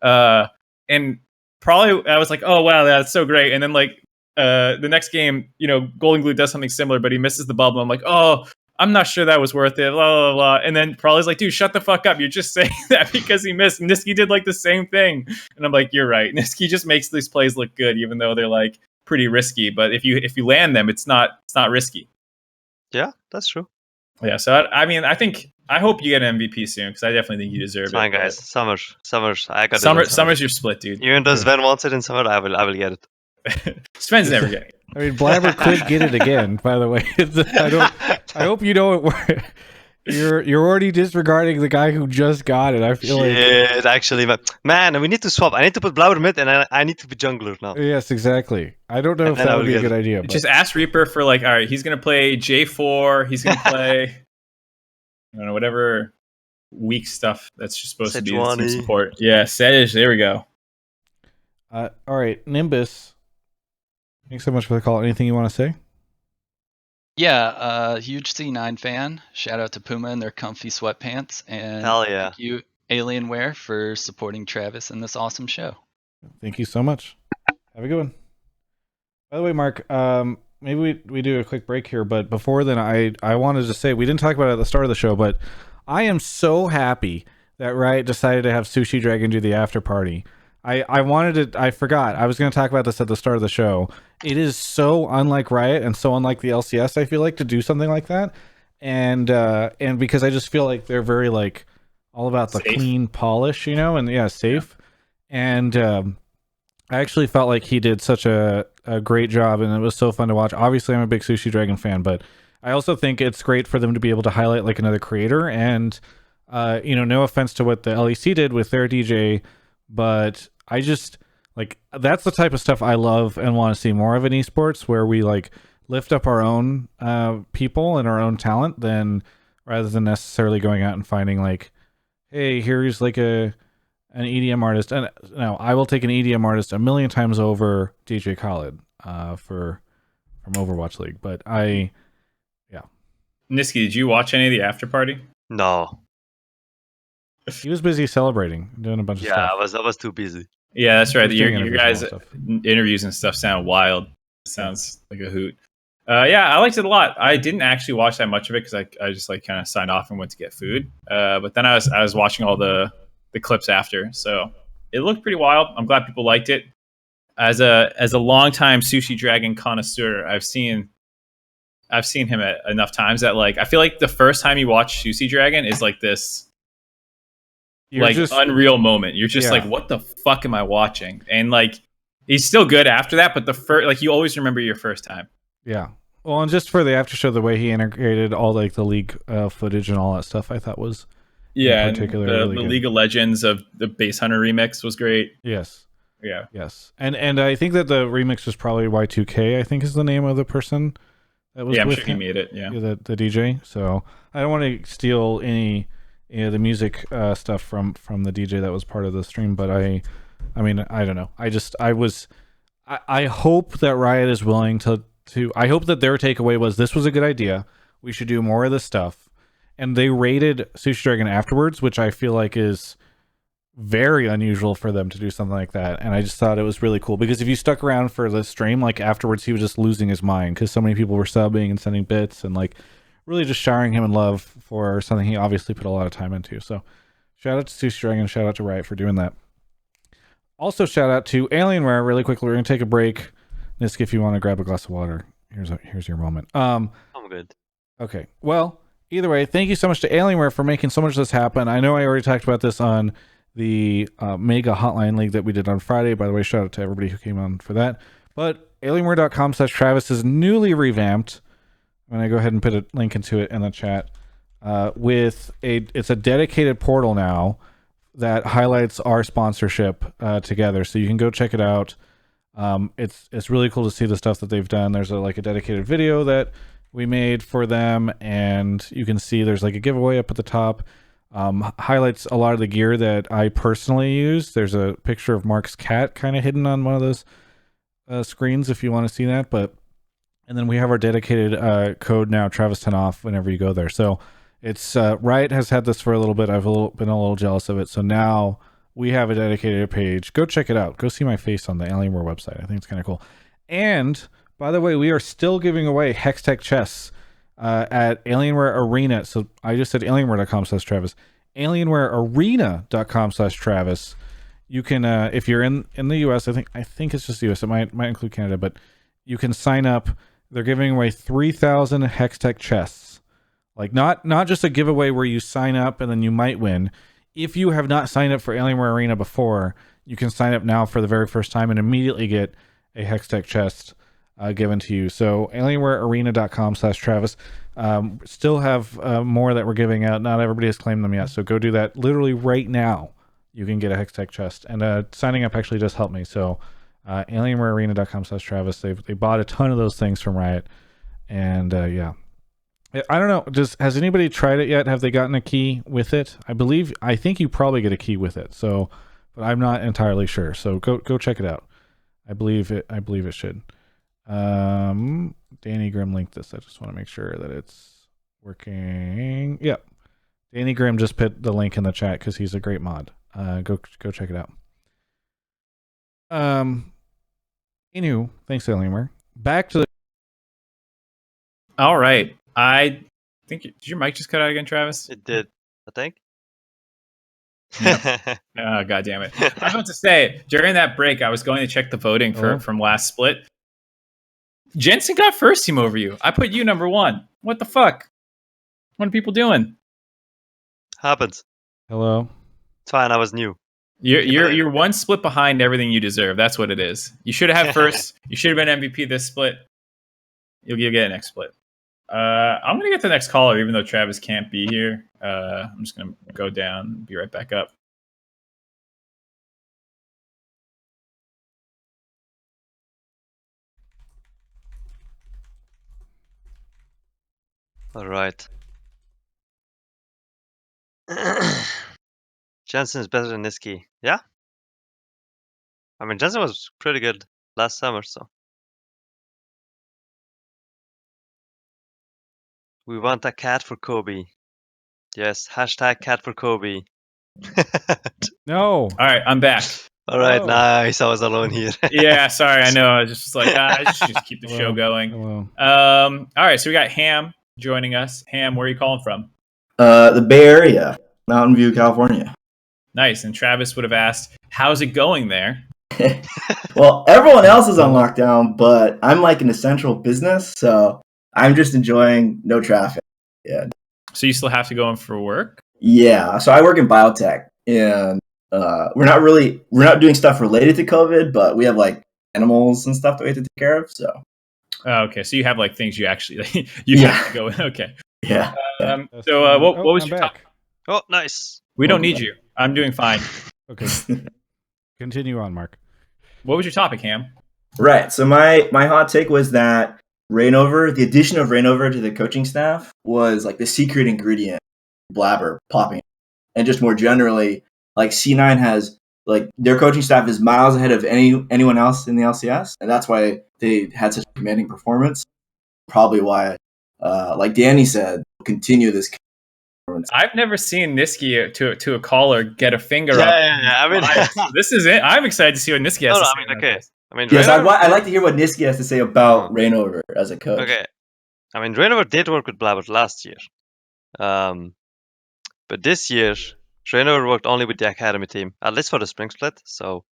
And probably I was like, oh wow, that's so great. And then like the next game, you know, Golden Glue does something similar, but he misses the bubble. I'm like, oh, I'm not sure that was worth it, blah, blah, blah. And then Prawley's like, dude, shut the fuck up. You're just saying that because he missed. Nisqy did like the same thing. And I'm like, you're right. Nisqy just makes these plays look good, even though they're like pretty risky. But if you land them, it's not risky.
Yeah, that's true.
Yeah, so I hope you get an MVP soon, because I definitely think you deserve it.
Fine, guys. Summers. I got
Summer's your split, dude.
Even though Sven wants it in summer, I will get it.
Sven's never getting it.
I mean, Blabber could get it again. By the way, I hope you know it. You're already disregarding the guy who just got it. I feel like
it actually, man. We need to swap. I need to put Blabber mid, and I need to be jungler now.
Yes, exactly. I don't know if that would be a good idea.
Just ask Reaper for like, all right, he's gonna play J4. He's gonna play, I don't know, whatever weak stuff that's just supposed to be the support. Yeah, Sedge. There we go.
All right, Nimbus. Thanks so much for the call. Anything you want to say?
Yeah, huge C9 fan. Shout out to Puma and their comfy sweatpants. And
hell yeah.
Thank you, Alienware, for supporting Travis in this awesome show.
Thank you so much. Have a good one. By the way, Mark, maybe we do a quick break here, but before then, I wanted to say, we didn't talk about it at the start of the show, but I am so happy that Riot decided to have Sushi Dragon do the after party. I forgot. I was going to talk about this at the start of the show. It is so unlike Riot and so unlike the LCS, I feel like, to do something like that. And because I just feel like they're very like all about the
safe.
Clean polish, you know, and safe. Yeah. And I actually felt like he did such a great job, and it was so fun to watch. Obviously, I'm a big Sushi Dragon fan, but I also think it's great for them to be able to highlight like another creator. And no offense to what the LEC did with their DJ, but I just like that's the type of stuff I love and want to see more of in esports, where we like lift up our own people and our own talent, rather than necessarily going out and finding like, hey, here's like an EDM artist. And no, I will take an EDM artist a million times over DJ Khaled from Overwatch League. But
Nisqy, did you watch any of the after party?
No.
He was busy celebrating, doing a bunch of stuff.
Yeah, I was too busy.
Yeah, that's right. Your guys' interviews and stuff sound wild. It sounds like a hoot. Yeah, I liked it a lot. I didn't actually watch that much of it because I just like kind of signed off and went to get food. But then I was watching all the clips after, so it looked pretty wild. I'm glad people liked it. As a longtime Sushi Dragon connoisseur, I've seen I've seen him enough times that like I feel like the first time you watch Sushi Dragon is like this unreal moment. You're just like, what the fuck am I watching? And like he's still good after that, but the first, like, you always remember your first time.
Yeah. Well, and just for the after show, the way he integrated all like the League footage and all that stuff, I thought was
in particular the League of Legends of the Base Hunter remix was great.
Yes.
Yeah.
Yes. And I think that the remix was probably Y2K, I think is the name of the person that was
I'm
with
sure
him.
He made it. Yeah.
The DJ. So I don't want to steal any the music stuff from the DJ that was part of the stream, but I mean, I don't know. I hope that Riot is willing to I hope that their takeaway was this was a good idea. We should do more of this stuff. And they rated Sushi Dragon afterwards, which I feel like is very unusual for them to do something like that. And I just thought it was really cool because if you stuck around for the stream, like afterwards, he was just losing his mind because so many people were subbing and sending bits and like really just showering him in love for something he obviously put a lot of time into. So shout out to Sushi Dragon, shout out to Riot for doing that. Also shout out to Alienware really quickly. We're going to take a break. Nisqy, if you want to grab a glass of water, here's your moment.
I'm good.
Okay. Well, either way, thank you so much to Alienware for making so much of this happen. I know I already talked about this on the Mega Hotline League that we did on Friday. By the way, shout out to everybody who came on for that. But alienware.com/Travis is newly revamped. I'm going to go ahead and put a link into it in the chat. It's a dedicated portal now that highlights our sponsorship together. So you can go check it out. It's really cool to see the stuff that they've done. There's a dedicated video that we made for them, and you can see there's like a giveaway up at the top. Highlights a lot of the gear that I personally use. There's a picture of Mark's cat kind of hidden on one of those screens if you want to see that. And then we have our dedicated code now, Travis 10 off whenever you go there. So it's Riot has had this for a little bit. I've been a little jealous of it. So now we have a dedicated page. Go check it out. Go see my face on the Alienware website. I think it's kind of cool. And by the way, we are still giving away Hextech chests at Alienware Arena. So I just said alienware.com/Travis. Alienwarearena.com/Travis. You can, if you're in the US, I think it's just the US. It might include Canada, but you can sign up. They're giving away 3,000 Hextech chests. Like not just a giveaway where you sign up and then you might win. If you have not signed up for Alienware Arena before, you can sign up now for the very first time and immediately get a Hextech chest given to you. So alienwarearena.com/Travis. Still have more that we're giving out. Not everybody has claimed them yet. So go do that literally right now. You can get a Hextech chest. And signing up actually does help me. So alienwarearena.com/Travis. They bought a ton of those things from Riot. And yeah. I don't know. Has anybody tried it yet? Have they gotten a key with it? I think you probably get a key with it. So, but I'm not entirely sure. So go check it out. I believe it should. Danny Grimm linked this. I just want to make sure that it's working. Yep. Danny Grimm just put the link in the chat because he's a great mod. Go check it out. Anywho, thanks, Alienware. Back to the.
All right. I think did your mic just cut out again, Travis?
It did, I think.
Yep. Oh, God damn it. I was about to say, during that break, I was going to check the voting from last split. Jensen got first team over you. I put you number 1. What the fuck? What are people doing?
Happens.
Hello.
It's fine. I was new.
You're one split behind everything you deserve. That's what it is. You should have had first. You should have been MVP this split. You'll get a next split. I'm going to get the next caller, even though Travis can't be here. I'm just going to go down and be right back up.
All right. Jensen is better than Nisqy. Yeah? I mean, Jensen was pretty good last summer, so. We want a cat for Kobe. Yes, hashtag cat for Kobe.
No.
All right, I'm back.
All right, nice. I was alone here.
Yeah, sorry. I know. I was just like, I just keep the show going.
Hello.
All right, so we got Ham joining us. Ham, where are you calling from?
The Bay Area, Mountain View, California.
Nice. And Travis would have asked, how's it going there?
Well, everyone else is on lockdown, but I'm like an essential business, so I'm just enjoying no traffic. Yeah.
So you still have to go in for work?
Yeah. So I work in biotech, and we're not doing stuff related to COVID, but we have like animals and stuff that we have to take care of. So.
Oh, okay. So you have like things you actually you have to go in. Okay.
Yeah.
So what was
I'm
your
back.
Oh, nice.
We don't need you. I'm doing fine.
Okay. Continue on, Mark.
What was your topic, Ham?
Right. So my hot take was that the addition of Rainover to the coaching staff was like the secret ingredient, Blabber popping. And just more generally, like C9 has like their coaching staff is miles ahead of anyone else in the LCS, and that's why they had such a commanding performance. Probably why, like Danny said, continue this performance.
I've never seen Nisqy to a caller get a finger up.
Yeah. I mean,
This is it. I'm excited to see what Nisqy has to say.
I mean, okay.
This.
I mean,
Yes,
Rainover
I'd like to hear what Nisqy has to say about Rainover as a coach.
Okay. I mean, Rainover did work with Blabber last year. But this year, Rainover worked only with the academy team, at least for the spring split. So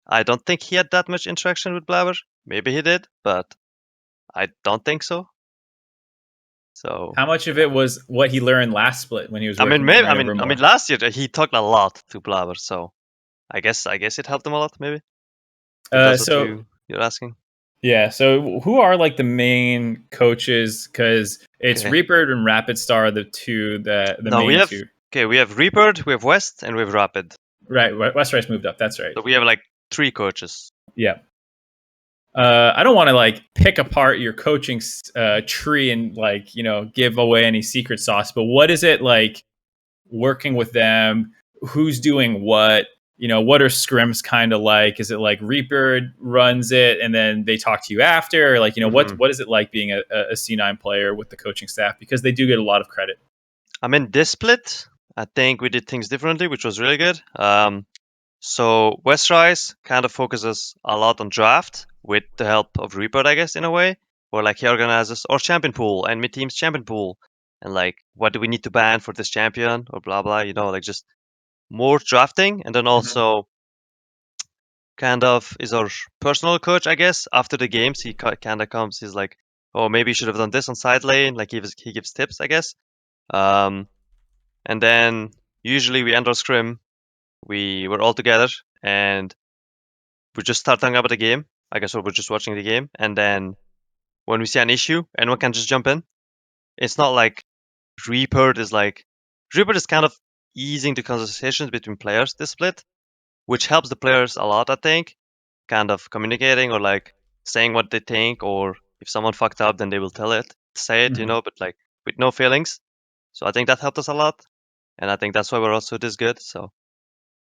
I don't think he had that much interaction with Blabber. Maybe he did, but I don't think so. So
How much of it was what he learned last split when he was?
I mean,
working
maybe
with Rainover
I
more?
mean, last year he talked a lot to Blabber, so I guess it helped him a lot. Maybe. If that's what you're asking.
Yeah. So who are like the main coaches? Because it's
Okay.
Reaper and Rapid Star, the two that the main two.
Okay, we have Reaper, we have West, and we have Rapid.
Right. West Rice moved up. That's right.
So we have like 3 coaches.
Yeah. I don't want to like pick apart your coaching tree and like, give away any secret sauce, but what is it like working with them? Who's doing what? What are scrims kind of like? Is it like Reaper runs it and then they talk to you after? Or like, what is it like being a C9 player with the coaching staff? Because they do get a lot of credit.
I mean, this split, I think we did things differently, which was really good. So Westrise kind of focuses a lot on draft with the help of Reaper, I guess, in a way, where like he organizes our champion pool and mid team's champion pool, and like what do we need to ban for this champion or blah blah, like just more drafting, and then also kind of is our personal coach, I guess. After the games, he kind of comes, he's like, oh, maybe you should have done this on side lane, like he gives tips, I guess. And then usually we end our scrim. We were all together and we just start talking about the game. I guess we're just watching the game. And then when we see an issue, anyone can just jump in. It's not like Reaper is kind of easing the conversations between players this split, which helps the players a lot, I think. Kind of communicating or like saying what they think, or if someone fucked up, then they will say it, but like with no feelings. So I think that helped us a lot. And I think that's why we're also this good. So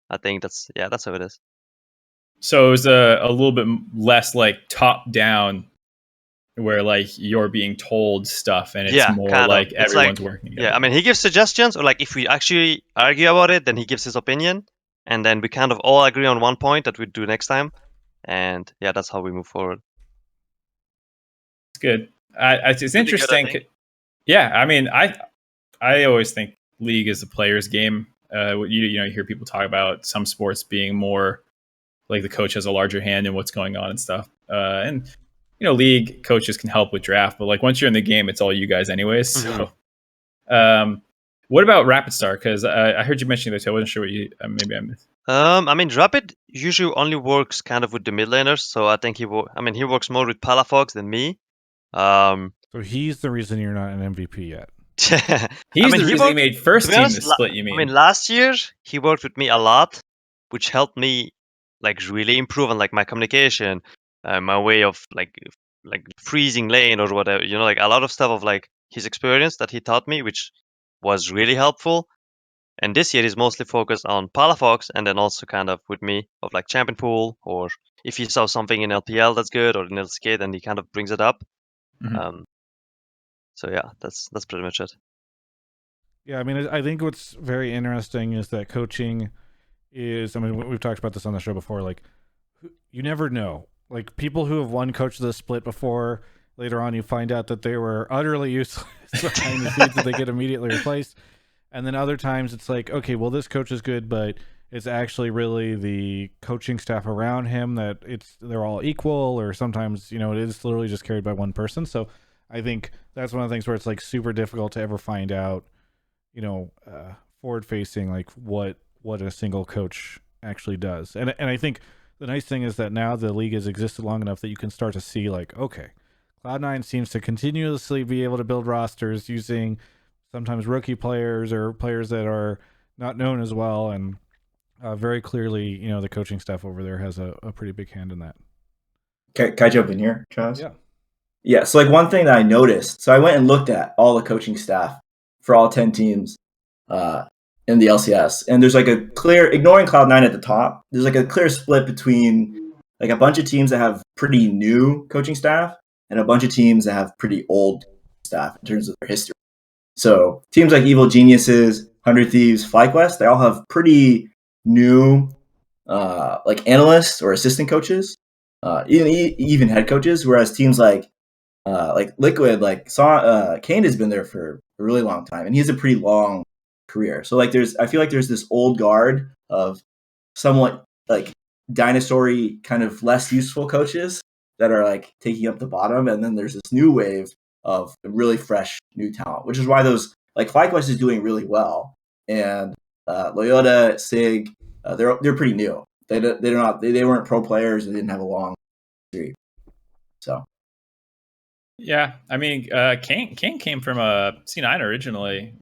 I think that's how it is.
So it was a little bit less like top down, where like you're being told stuff, and it's more like everyone's working together.
Yeah, I mean, he gives suggestions, or like if we actually argue about it, then he gives his opinion, and then we kind of all agree on one point that we do next time, and yeah, that's how we move forward.
It's good. It's interesting. Yeah, I mean, I always think League is a player's game. You hear people talk about some sports being more like the coach has a larger hand in what's going on and stuff. And League coaches can help with draft, but like once you're in the game, it's all you guys anyways. So, what about Rapid Star? Because I heard you mentioning that. I wasn't sure what you maybe I missed.
I mean, Rapid usually only works kind of with the mid laners, so I think he works more with Palafox than me.
So he's the reason you're not an MVP yet.
He's the reason he made first team this split. You mean?
I mean, last year he worked with me a lot, which helped me like really improve on like my communication, my way of like freezing lane or whatever. Like a lot of stuff of like his experience that he taught me, which was really helpful. And this year he's mostly focused on Palafox, and then also kind of with me of like champion pool, or if he saw something in LPL that's good or in LCK, then he kind of brings it up. So yeah, that's pretty much it.
Yeah, I mean, I think what's very interesting is that coaching is, I mean, we've talked about this on the show before, like, you never know. Like, people who have won Coach of the Split before, later on you find out that they were utterly useless behind the scenes, that they get immediately replaced. And then other times it's like, okay, well, this coach is good, but it's actually really the coaching staff around him that they're all equal, or sometimes, it is literally just carried by one person. So I think that's one of the things where it's like super difficult to ever find out, forward facing, like what a single coach actually does. And I think the nice thing is that now the league has existed long enough that you can start to see like, okay, Cloud9 seems to continuously be able to build rosters using sometimes rookie players or players that are not known as well. And very clearly, the coaching staff over there has a pretty big hand in that.
Can I jump in here, Travis?
Yeah.
Yeah, so like one thing that I noticed, so I went and looked at all the coaching staff for all 10 teams in the LCS, and there's like a clear, ignoring Cloud9 at the top, there's like a clear split between like a bunch of teams that have pretty new coaching staff and a bunch of teams that have pretty old staff in terms of their history. So teams like Evil Geniuses, 100 Thieves, FlyQuest, they all have pretty new like analysts or assistant coaches, even head coaches, whereas teams like Liquid, Kane has been there for a really long time, and he has a pretty long career. So like I feel like there's this old guard of somewhat like dinosaur-y, kind of less useful coaches that are like taking up the bottom, and then there's this new wave of really fresh new talent, which is why those like FlyQuest is doing really well, and Loyola, Sig, they're pretty new. They weren't pro players. They didn't have a long history. So.
Yeah, I mean, Kane came from C9 originally,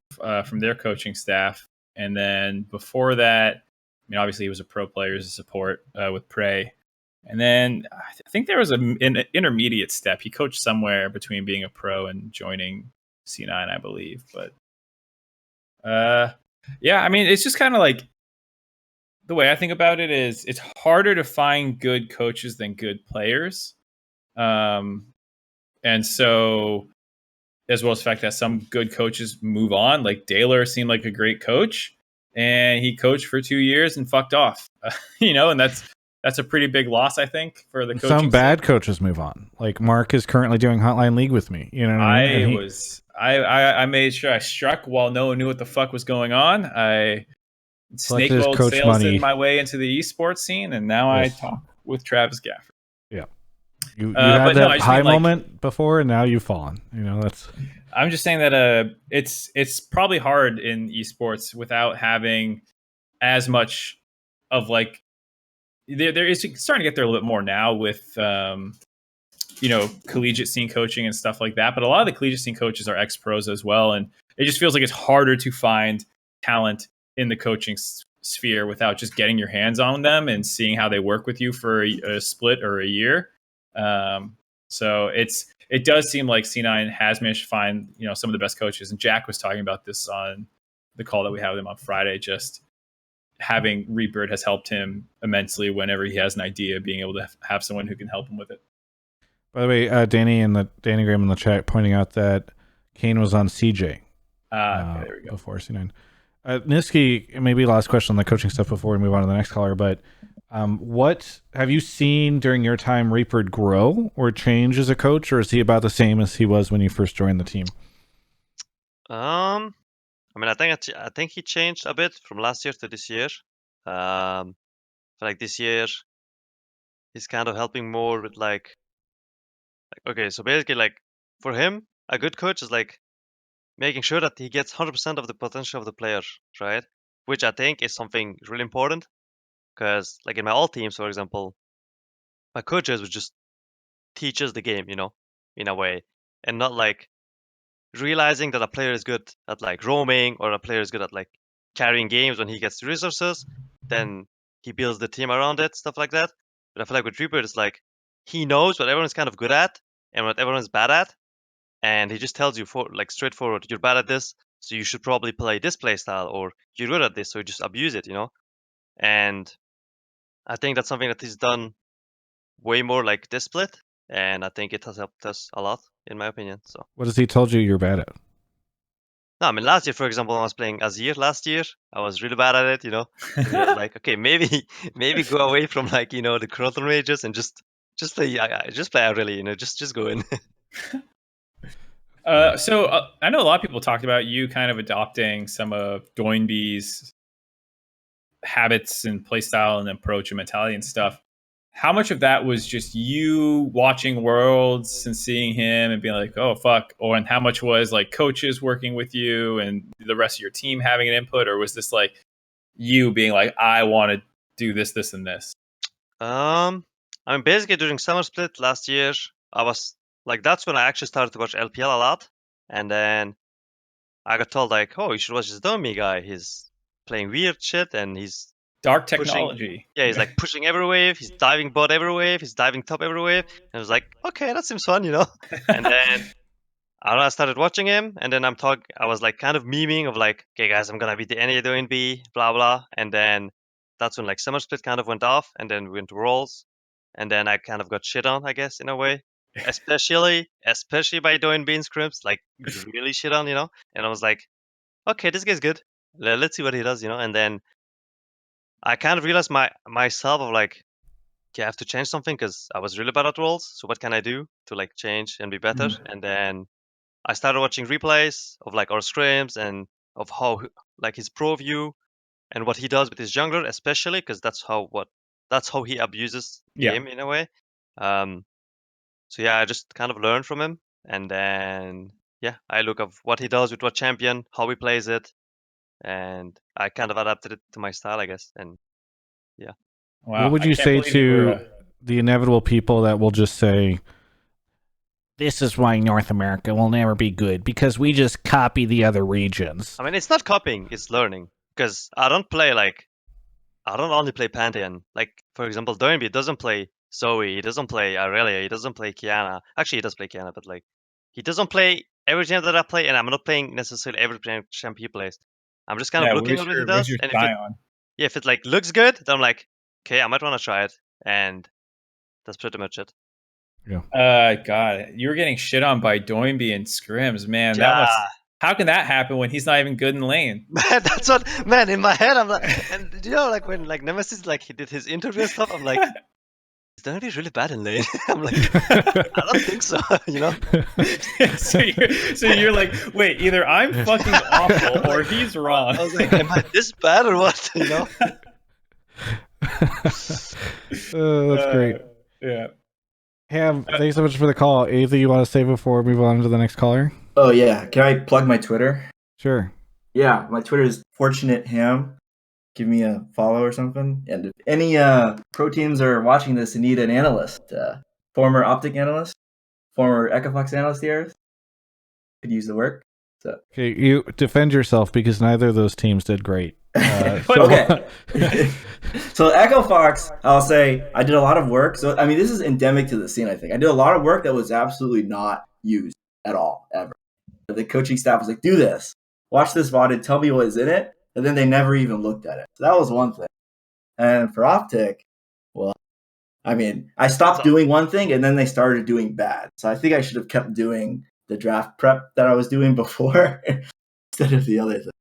from their coaching staff, and then before that, I mean, obviously he was a pro player as a support with Prey, and then I think there was an intermediate step. He coached somewhere between being a pro and joining C9, I believe. But yeah, I mean, it's just kind of like the way I think about it is it's harder to find good coaches than good players. And so, as well as the fact that some good coaches move on, like Daylor seemed like a great coach, and he coached for 2 years and fucked off, and that's a pretty big loss, I think, for the coaching.
Some bad coaches move on. Like Mark is currently doing Hotline League with me. You know what I mean?
I made sure I struck while no one knew what the fuck was going on. I snake-rolled sales in my way into the esports scene, and now I talk with Travis Gafford.
Yeah. You had that high moment before, and now you've fallen. That's.
I'm just saying that it's probably hard in esports without having as much of like there is starting to get there a little bit more now with collegiate scene coaching and stuff like that. But a lot of the collegiate scene coaches are ex-pros as well, and it just feels like it's harder to find talent in the coaching sphere without just getting your hands on them and seeing how they work with you for a split or a year. So it does seem like C9 has managed to find some of the best coaches, and Jack was talking about this on the call that we had with him on Friday. Just having Rebird has helped him immensely whenever he has an idea, being able to have someone who can help him with it.
By the way, Danny Graham in the chat pointing out that Kane was on CJ
okay, there we go.
Before C9. Nisqy, maybe last question on the coaching stuff before we move on to the next caller, but what have you seen during your time Reaper grow or change as a coach, or is he about the same as he was when you first joined the team?
I mean, I think he changed a bit from last year to this year. Like this year, he's kind of helping more with like okay, so basically like for him, a good coach is like making sure that he gets 100% of the potential of the player, right? Which I think is something really important. Because, like in my all teams, for example, my coaches would just teach us the game, in a way, and not like realizing that a player is good at like roaming or a player is good at like carrying games when he gets the resources. Then he builds the team around it, stuff like that. But I feel like with Reaper, it's like he knows what everyone's kind of good at and what everyone's bad at, and he just tells you straightforward, you're bad at this, so you should probably play this play style, or you're good at this, so you just abuse it, And I think that's something that he's done way more like this split, and I think it has helped us a lot, in my opinion. So,
what has he told you you're bad at?
No, I mean last year, for example, when I was playing Azir last year, I was really bad at it. Like okay, maybe go away from like the Chrono Mages and just play Aurelia, just go in.
So I know a lot of people talked about you kind of adopting some of Doinby's habits and playstyle and approach and mentality and stuff. how much of that was just you watching Worlds and seeing him and being like, oh fuck, and how much was like coaches working with you and the rest of your team having an input, or was this like you being like, I want to do this, this, and this?
I mean, basically during summer split last year, I was like, that's when I actually started to watch LPL a lot, and then I got told like, oh, you should watch this Domi guy. He's playing weird shit and he's
Dark
pushing.
technology.
Yeah, he's like pushing every wave. He's diving bot every wave. He's diving top every wave. And I was like, okay, that seems fun, you know. And then I don't know, I started watching him, and then I was like kind of memeing of like, okay, guys, I'm gonna beat the NA doing B, blah blah. And then that's when like summer split kind of went off, and then we went to Worlds, and then I kind of got shit on, I guess, in a way, especially by doing B in scrims, like really shit on, you know. And I was like, okay, this guy's good. Let's see what he does, you know. And then I kind of realized myself of like, okay, I have to change something because I was really bad at Worlds. So what can I do to like change and be better? And then I started watching replays of like our scrims and of how like his pro view and what he does with his jungler, especially because that's how he abuses game in a way. So yeah, I just kind of learned from him, and then yeah, I look of what he does with what champion, how he plays it, and I kind of adapted it to my style, I guess. And yeah.
Wow.
What would you say to the inevitable people that will just say, this is why North America will never be good, because we just copy the other regions?
I mean, it's not copying, it's learning. Because I don't only play Pantheon. Like, for example, Doinby doesn't play Zoe, he doesn't play Aurelia, he doesn't play Kiana. Actually, he does play Kiana, but like, he doesn't play every champ that I play, and I'm not playing necessarily every champ he plays. I'm just kind of looking at what he does. And if it like looks good, then I'm like, okay, I might want to try it. And that's pretty much it.
Yeah.
God, you were getting shit on by Doinby and scrims, man. Yeah. How can that happen when he's not even good in lane?
Man, that's what, man, in my head, I'm like, and you know, like when like Nemesis, like he did his interview and stuff, I'm like, is Doinby really bad in lane? I'm like, I don't think so, you know?
so you're like, wait, either I'm fucking awful or he's wrong.
I was like, am I this bad or what, you know?
That's great.
Yeah.
Ham, thanks so much for the call. Anything you want to say before we move on to the next caller?
Oh, yeah. Can I plug my Twitter?
Sure.
Yeah, my Twitter is Fortunate Ham. Give me a follow or something. And if any pro teams are watching this and need an analyst, former Optic analyst, former Echofox analyst here, could use the work. So.
Okay, you defend yourself because neither of those teams did great.
Okay. So Echo Fox, I'll say I did a lot of work. So I mean, this is endemic to the scene. I think I did a lot of work that was absolutely not used at all ever. The coaching staff was like, "Do this, watch this VOD, and tell me what is in it," and then they never even looked at it. So that was one thing. And for Optic, well, I mean, I stopped doing one thing, and then they started doing bad. So I think I should have kept doing the draft prep that I was doing before instead of the other thing.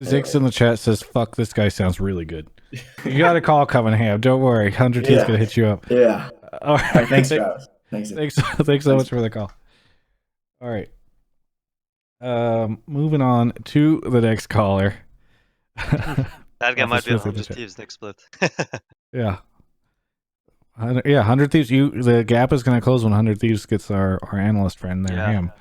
Zix in the chat says, "Fuck, this guy sounds really good." You got a call coming, Ham. Don't worry, 100 T's gonna hit you up.
Yeah.
All right.
Thanks, Travis.
Thanks so much for the call. All right. Moving on to the next caller.
That guy might be 100 Thieves next split.
Yeah. 100 Thieves. The gap is going to close when 100 Thieves gets our analyst friend there, Ham.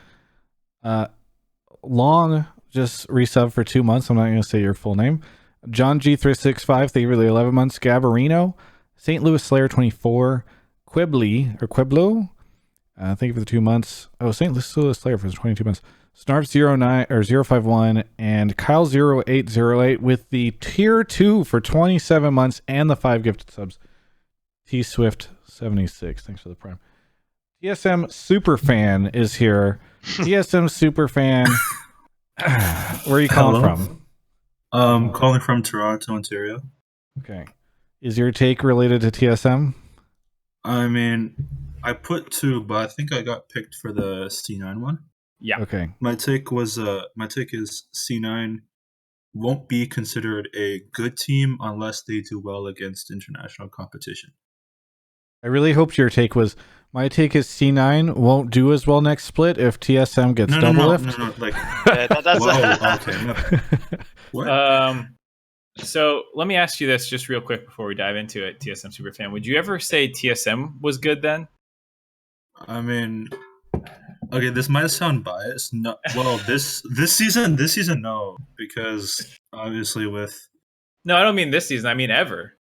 Long just resub for 2 months. I'm not going to say your full name. John G365, thank you for the 11 months. Gabarino, St. Louis Slayer 24, Quiblo, thank you for the 2 months. Oh, St. Louis Slayer for the 22 months. Snarf 09 or 051 and Kyle 0808 with the tier 2 for 27 months and the 5 gifted subs. T Swift 76, thanks for the prime. TSM Superfan is here. TSM Superfan, where are you calling from?
Calling from Toronto, Ontario.
Okay. Is your take related to TSM?
I mean, I put 2, but I think I got picked for the C9 one.
Yeah.
Okay.
My take is C9 won't be considered a good team unless they do well against international competition.
I really hoped your take was, my take is C9 won't do as well next split if TSM gets double lift.
No, like,
that's
whoa, okay. No. What?
So let me ask you this just real quick before we dive into it, TSM Superfan. Would you ever say TSM was good then?
I mean, okay, this might sound biased. No, well, this season, no, because obviously with
No, I don't mean this season. I mean ever.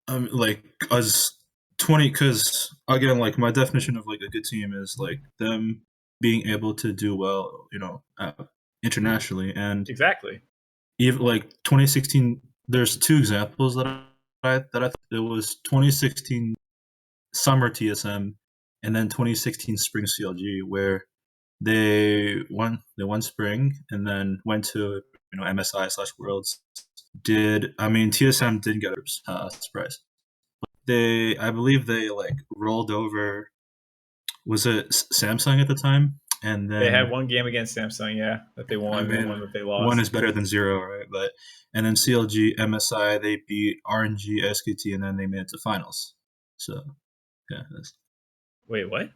like us 20, because again, like my definition of like a good team is like them being able to do well, internationally, and
Exactly.
even like 2016. There's two examples that I thought it was 2016 summer TSM and then 2016 spring CLG, where they won spring and then went to MSI/Worlds. TSM didn't get a surprise. I believe they like rolled over. Was it Samsung at the time? And then
they had one game against Samsung, that they won, and one that they lost.
One is better than zero, right? And then CLG, MSI, they beat RNG, SKT, and then they made it to finals. So, yeah.
Wait, what?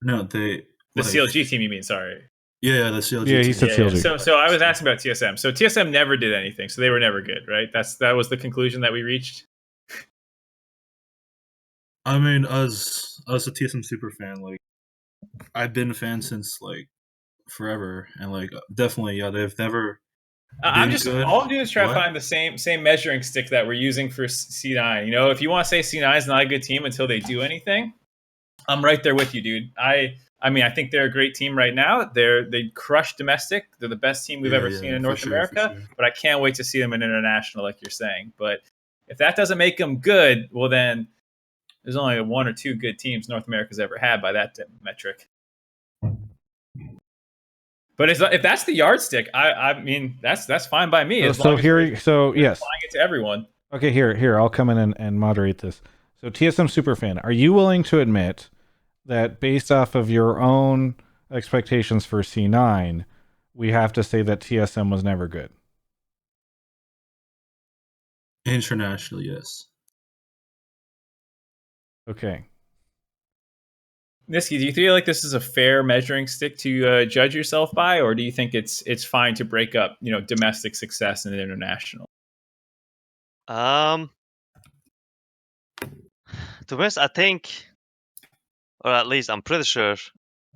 No,
the CLG team, you mean? Sorry.
Yeah, the CLG.
Yeah, he said CLG.
Yeah. So I was asking about TSM. So TSM never did anything, so they were never good, right? That was the conclusion that we reached.
I mean, as a TSM super fan, like I've been a fan since like forever, and like definitely, they've never.
I'm just good. All I'm doing is try to find the same measuring stick that we're using for C9. If you want to say C9 is not a good team until they do anything, I'm right there with you, dude. I mean, I think they're a great team right now. They crush domestic. They're the best team we've ever seen in North America. Sure. But I can't wait to see them in international, like you're saying. But if that doesn't make them good, well, then there's only one or two good teams North America's ever had by that metric. But if that's the yardstick, I mean, that's fine by me.
Yes.
Applying it to everyone.
Okay, here, I'll come in and moderate this. So TSM Superfan, are you willing to admit that based off of your own expectations for C9, we have to say that TSM was never good?
Internationally, yes.
Okay.
Nisqy, do you feel like this is a fair measuring stick to judge yourself by, or do you think it's fine to break up, domestic success and international?
To be honest, I think, or at least I'm pretty sure,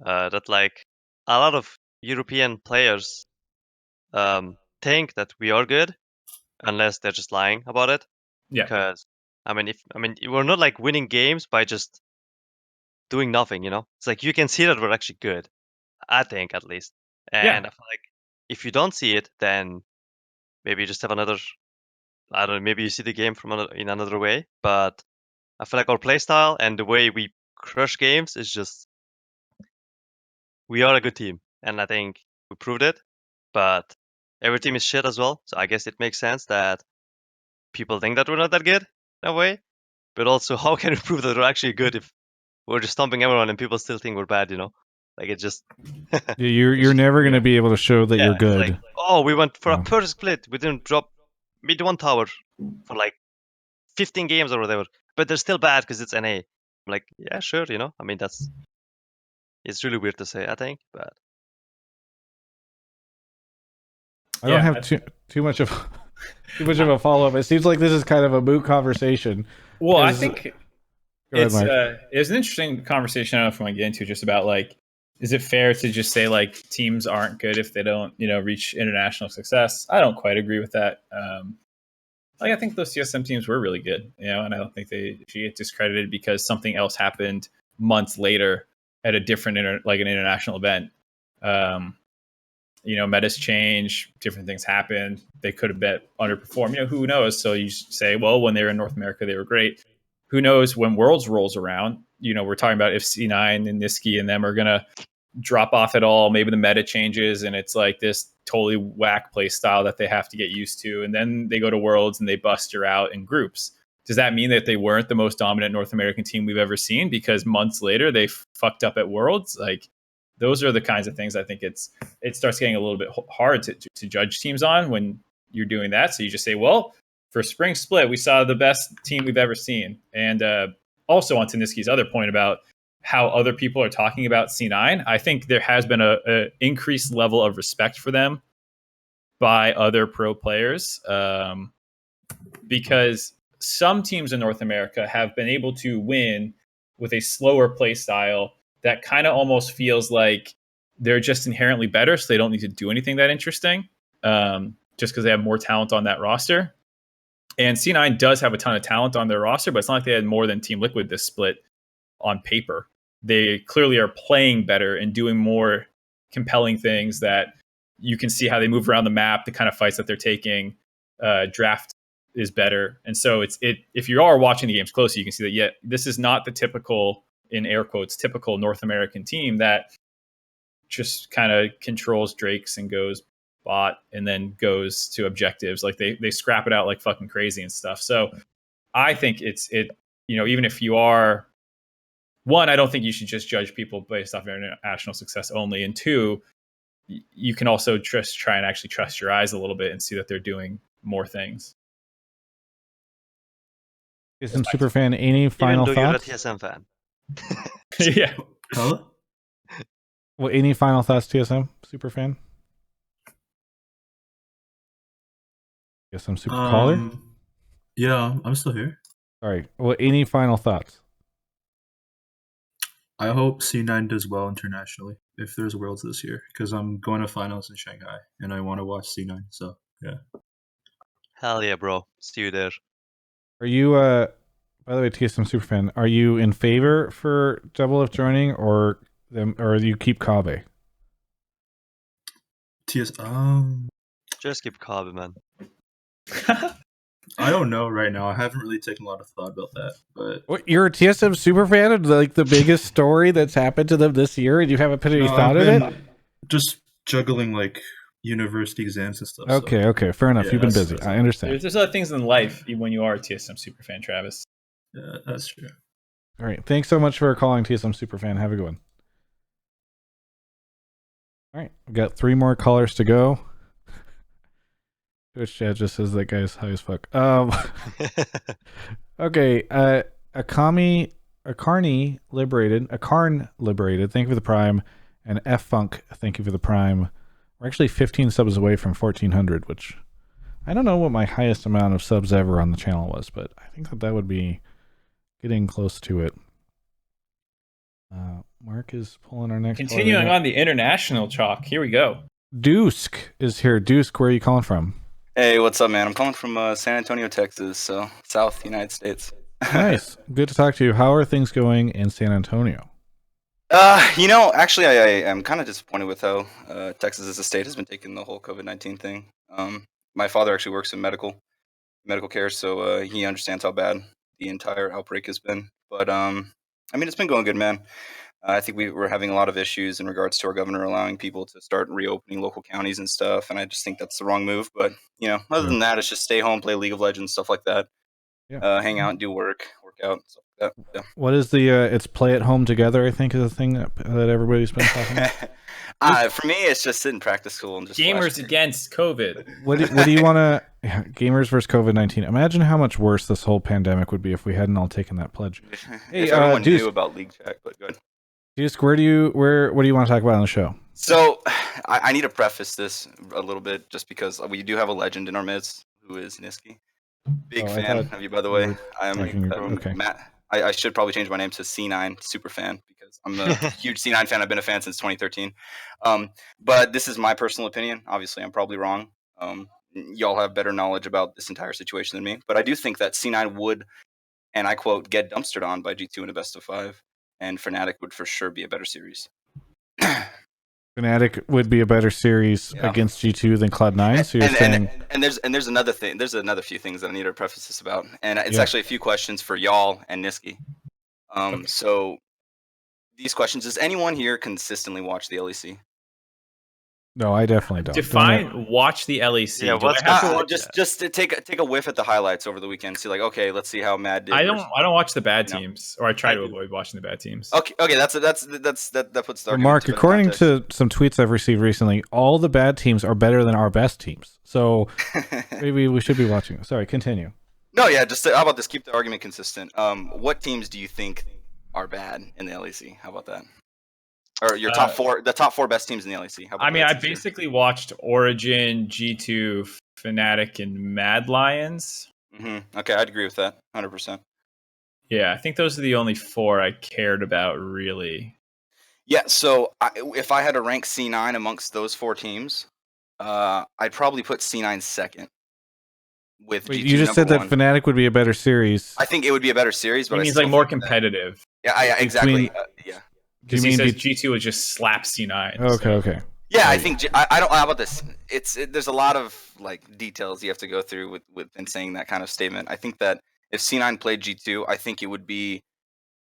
that like a lot of European players think that we are good, unless they're just lying about it.
Yeah.
Because we're not like winning games by just doing nothing. It's like you can see that we're actually good. I think, at least. And I feel like if you don't see it, then maybe you just have another. I don't know. Maybe you see the game in another way. But I feel like our playstyle and the way we crush games is just, we are a good team, and I think we proved it. But every team is shit as well, so I guess it makes sense that people think that we're not that good in a way. But also, how can we prove that we're actually good if we're just stomping everyone and people still think we're bad? Like it just.
You're never going to be able to show that you're good.
Like, we went for a perfect split. We didn't drop mid one tower for like 15 games or whatever, but they're still bad because it's NA. I'm like, yeah, sure, I mean, it's really weird to say, I think, but
I don't have too much of a follow up. It seems like this is kind of a moot conversation.
Well, I think it's an interesting conversation. I don't know if we want to get into just about like, is it fair to just say like teams aren't good if they don't, reach international success? I don't quite agree with that. I think those CSM teams were really good, and I don't think they should get discredited because something else happened months later at a different an international event. Metas change, different things happen. They could have been underperformed. Who knows? So you say, well, when they were in North America, they were great. Who knows when Worlds rolls around? We're talking about if C9 and Nisqy and them are gonna drop off at all. Maybe the meta changes and it's like this totally whack play style that they have to get used to. And then they go to Worlds and they bust her out in groups. Does that mean that they weren't the most dominant North American team we've ever seen because months later they fucked up at Worlds? Like, those are the kinds of things I think it starts getting a little bit hard to judge teams on when you're doing that. So you just say, well, for spring split, we saw the best team we've ever seen. And also on to Nisqy's other point about how other people are talking about C9, I think there has been a increased level of respect for them by other pro players, because some teams in North America have been able to win with a slower play style that kind of almost feels like they're just inherently better, so they don't need to do anything that interesting, just because they have more talent on that roster. And C9 does have a ton of talent on their roster, but it's not like they had more than Team Liquid this split on paper. They clearly are playing better and doing more compelling things that you can see how they move around the map, the kind of fights that they're taking. Draft is better. And so if you are watching the games closely, you can see that, this is not the typical, in air quotes, typical North American team that just kind of controls Drakes and goes bot and then goes to objectives. Like they scrap it out like fucking crazy and stuff. So I think even if you are, one, I don't think you should just judge people based off international success only. And two, you can also just try and actually trust your eyes a little bit and see that they're doing more things.
TSM Superfan, any final
Even though
thoughts?
you're a TSM fan.
Yeah.
Huh?
Well, any final thoughts, TSM Superfan? TSM Super Caller?
Yeah, I'm still here.
All right. Well, any final thoughts?
I hope C9 does well internationally if there's Worlds this year, because I'm going to finals in Shanghai and I want to watch C9. So yeah.
Hell yeah, bro. See you there.
Are you, by the way, TSM Superfan, are you in favor for Double F joining or you keep Kabe?
Just keep Kabe, man.
I don't know right now. I haven't really taken a lot of thought about that, but
What, you're a TSM Superfan of like the biggest story that's happened to them this year, and you haven't put any thought in it?
Just juggling like university exams and stuff.
Okay, fair enough.
Yeah,
You've been busy. I understand.
There's other things in life when you are a TSM Superfan, Travis.
Yeah, that's true.
All right. Thanks so much for calling TSM Superfan. Have a good one. All right. We've got 3 more callers to go. Twitch chat just says that guy's high as fuck. Okay. Akarn liberated. Thank you for the prime. And F Funk, thank you for the prime. We're actually 15 subs away from 1400, which I don't know what my highest amount of subs ever on the channel was, but I think that would be getting close to it. Mark is pulling our next.
Continuing on the international chalk. Here we go.
Dusk is here. Dusk, where are you calling from?
Hey, what's up, man? I'm calling from San Antonio, Texas, so South United States.
Nice. Good to talk to you. How are things going in San Antonio?
Actually, I am kind of disappointed with how Texas as a state has been taking the whole COVID-19 thing. My father actually works in medical care, so he understands how bad the entire outbreak has been. But it's been going good, man. I think we were having a lot of issues in regards to our governor allowing people to start reopening local counties and stuff, and I just think that's the wrong move. But other than that, it's just stay home, play League of Legends, stuff like that.
Yeah.
Hang out, do work out, stuff like that. Yeah.
What is the it's play at home together, I think, is the thing that everybody's been talking about?
For me, it's just sit in practice school and just
Gamers against COVID.
What do you want to gamers versus COVID-19? Imagine how much worse this whole pandemic would be if we hadn't all taken that pledge. Hey,
if everyone knew about League Check, but good.
Dusk, what do you want to talk about on the show?
So I need to preface this a little bit just because we do have a legend in our midst who is Nisqy. Big fan of you, by the way. I'm Matt. I should probably change my name to C9 Superfan because I'm a huge C9 fan. I've been a fan since 2013. But this is my personal opinion. Obviously, I'm probably wrong. Y'all have better knowledge about this entire situation than me. But I do think that C9 would, and I quote, get dumpstered on by G2 in a best of 5. And Fnatic would for sure be a better series.
Fnatic would be a better series against G2 than Cloud9. So you're saying,
and there's another thing. There's another few things that I need to preface this about, and it's actually a few questions for y'all and Nisqy. So these questions: does anyone here consistently watch the LEC?
no, I definitely don't.
Define watch the LEC.
Yeah, what's
just to take a whiff at the highlights over the weekend. See, like, okay, let's see how Mad did.
I don't watch the bad teams, or I try to avoid watching the bad teams.
Okay, that puts the
Mark, according to some tweets I've received recently, all the bad teams are better than our best teams. So maybe we should be watching. Sorry, continue.
No, yeah, just how about this? Keep the argument consistent. What teams do you think are bad in the LEC? How about that? or your top four, the top 4 best teams in the LEC.
I mean, I basically watched Origin, G2, Fnatic, and Mad Lions.
Okay, I'd agree with that, 100%.
Yeah, I think those are the only 4 I cared about, really.
Yeah, so if I had to rank C9 amongst those 4 teams, I'd probably put C9 second. With
Wait,
G2
you just said that
one.
Fnatic would be a better series.
I think it would be a better series, but
he means like more competitive.
Yeah, exactly. Yeah.
Because he says G2 would just slap C9.
Okay.
Yeah, I think I don't. How about this? There's a lot of like details you have to go through with in saying that kind of statement. I think that if C9 played G2, I think it would be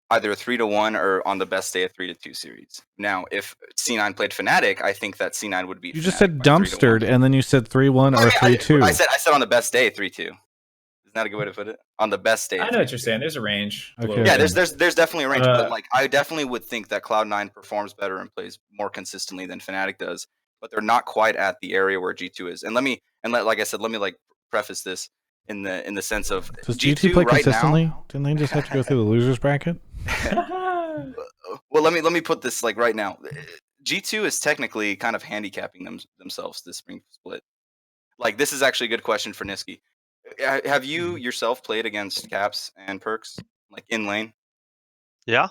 either a 3-1 or on the best day a 3-2 series. Now, if C9 played Fnatic, I think that C9 would beat.
You just said dumpstered, and then you said 3-1 or 3-2.
I said on the best day 3-2. Isn't that a good way to put it? On the best day.
I know what you're saying. There's a range.
Okay.
Yeah, there's definitely a range, but like I definitely would think that Cloud9 performs better and plays more consistently than Fnatic does, but they're not quite at the area where G2 is. And like I said, let me like preface this in the sense of
does G2 play
right
consistently?
Now,
didn't they just have to go through the losers bracket?
Well, let me put this like right now. G2 is technically kind of handicapping themselves this spring split. Like this is actually a good question for Nisqy. Have you yourself played against Caps and Perks like in lane?
Yeah.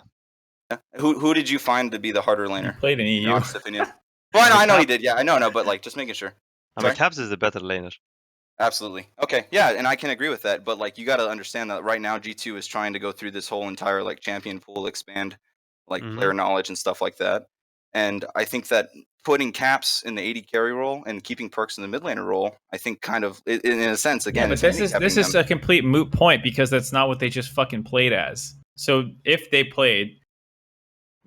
Who did you find to be the harder laner?
He played in EU.
Well, I know he did. Yeah, I know, but like just making sure.
I mean, Caps is the better laner.
Absolutely. Okay. Yeah, and I can agree with that. But like, you got to understand that right now G2 is trying to go through this whole entire like champion pool, expand like player knowledge and stuff like that. And I think that putting Caps in the AD carry role and keeping Perks in the mid laner role, I think kind of in a sense again.
Yeah, but this is a complete moot point because that's not what they just fucking played as. So if they played,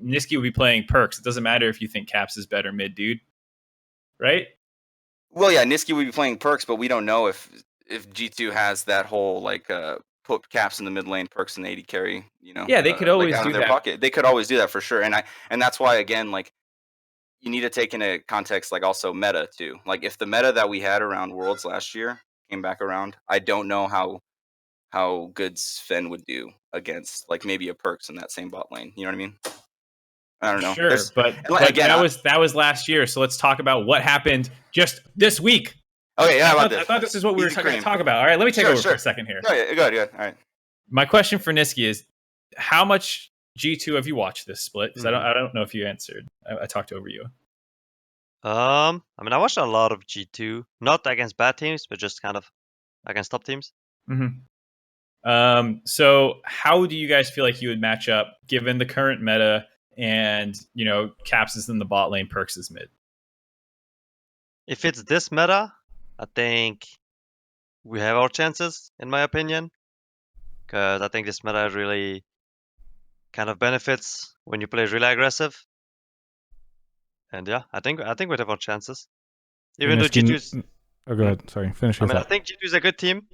Nisqy would be playing Perks. It doesn't matter if you think Caps is better mid, dude. Right?
Well, yeah, Nisqy would be playing Perks, but we don't know if G2 has that whole like put Caps in the mid lane, Perks in the AD carry. You know?
Yeah, they could always do that.
Pocket. They could always do that for sure, and that's why again like you need to take into context like also meta too. Like if the meta that we had around Worlds last year came back around, I don't know how good Sven would do against like maybe a Perks in that same bot lane. You know what I mean? I don't know.
Sure, but again, that was last year. So let's talk about what happened just this week.
Okay, yeah,
I thought this is what we were going to talk about. All right, let me take over for a second here.
No, yeah, go ahead. All right.
My question for Nisqy is, how much G2 have you watched this split? Because I don't know if you answered. I talked over you.
I mean, I watched a lot of G2, not against bad teams, but just kind of against top teams.
So how do you guys feel like you would match up given the current meta and, you know, Caps is in the bot lane, Perks is mid?
If it's this meta, I think we have our chances, in my opinion. Because I think this meta really kind of benefits when you play really aggressive. And yeah, I think we'd have our chances. Even though G2's...
Oh, go ahead. Sorry, finish your
thought. I think G2 is a good team.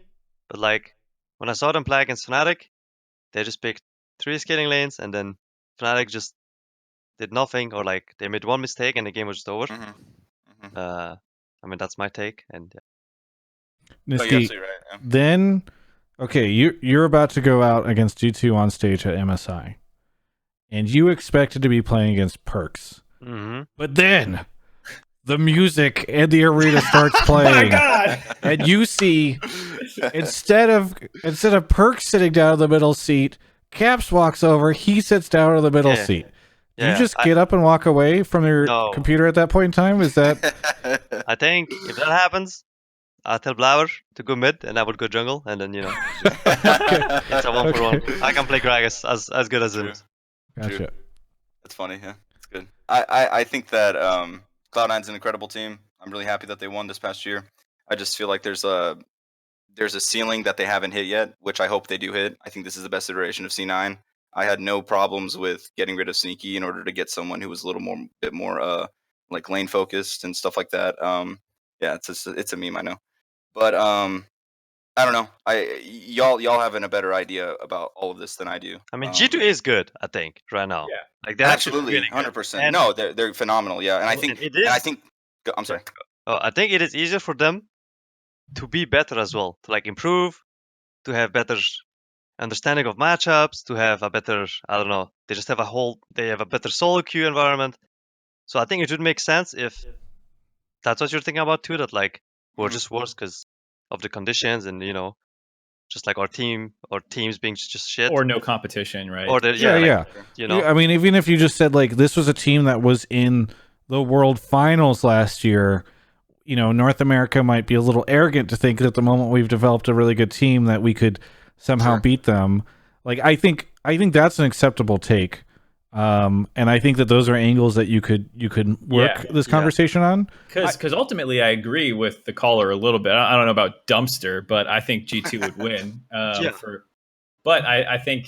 But like, when I saw them play against Fnatic, they just picked 3 scaling lanes and then Fnatic just did nothing, or like they made one mistake and the game was just over. I mean, that's my take. And
Nisqy, you're absolutely right. Yeah. Then, okay, you're about to go out against G2 on stage at MSI, and you expected to be playing against Perks, but then the music and the arena starts playing.
Oh my God!
And you see instead of Perks sitting down in the middle seat, Caps walks over. He sits down in the middle seat. You just get up and walk away from your computer at that point in time? Is that...
I think if that happens, I'll tell Blauer to go mid and I would go jungle, and then, you know, it's a 1-for-1. I can play Gragas as good as him.
Gotcha.
True. That's funny, yeah. That's good. I think that Cloud9's an incredible team. I'm really happy that they won this past year. I just feel like there's a ceiling that they haven't hit yet, which I hope they do hit. I think this is the best iteration of C9. I had no problems with getting rid of Sneaky in order to get someone who was a bit more like lane focused and stuff like that. Yeah, it's a meme, I know, but I don't know. Y'all having a better idea about all of this than I do.
I mean, G2 is good, I think, right now.
Yeah,
like they're
absolutely 100%. No, they're phenomenal. Yeah, and I think I'm sorry.
Oh, I think it is easier for them to be better as well, to like improve, to have better understanding of matchups, to have a better, I don't know, they just have a better solo queue environment. So I think it would make sense if that's what you're thinking about too, that like we're just worse because of the conditions and just like our teams being just shit,
or no competition, right?
or
Yeah. I mean, even if you just said like this was a team that was in the World Finals last year, North America might be a little arrogant to think that at the moment we've developed a really good team that we could somehow beat them. Like I think that's an acceptable take. And I think that those are angles that you could work this conversation on.
Because ultimately, I agree with the caller a little bit. I don't know about dumpster, but I think G2 would win. But I think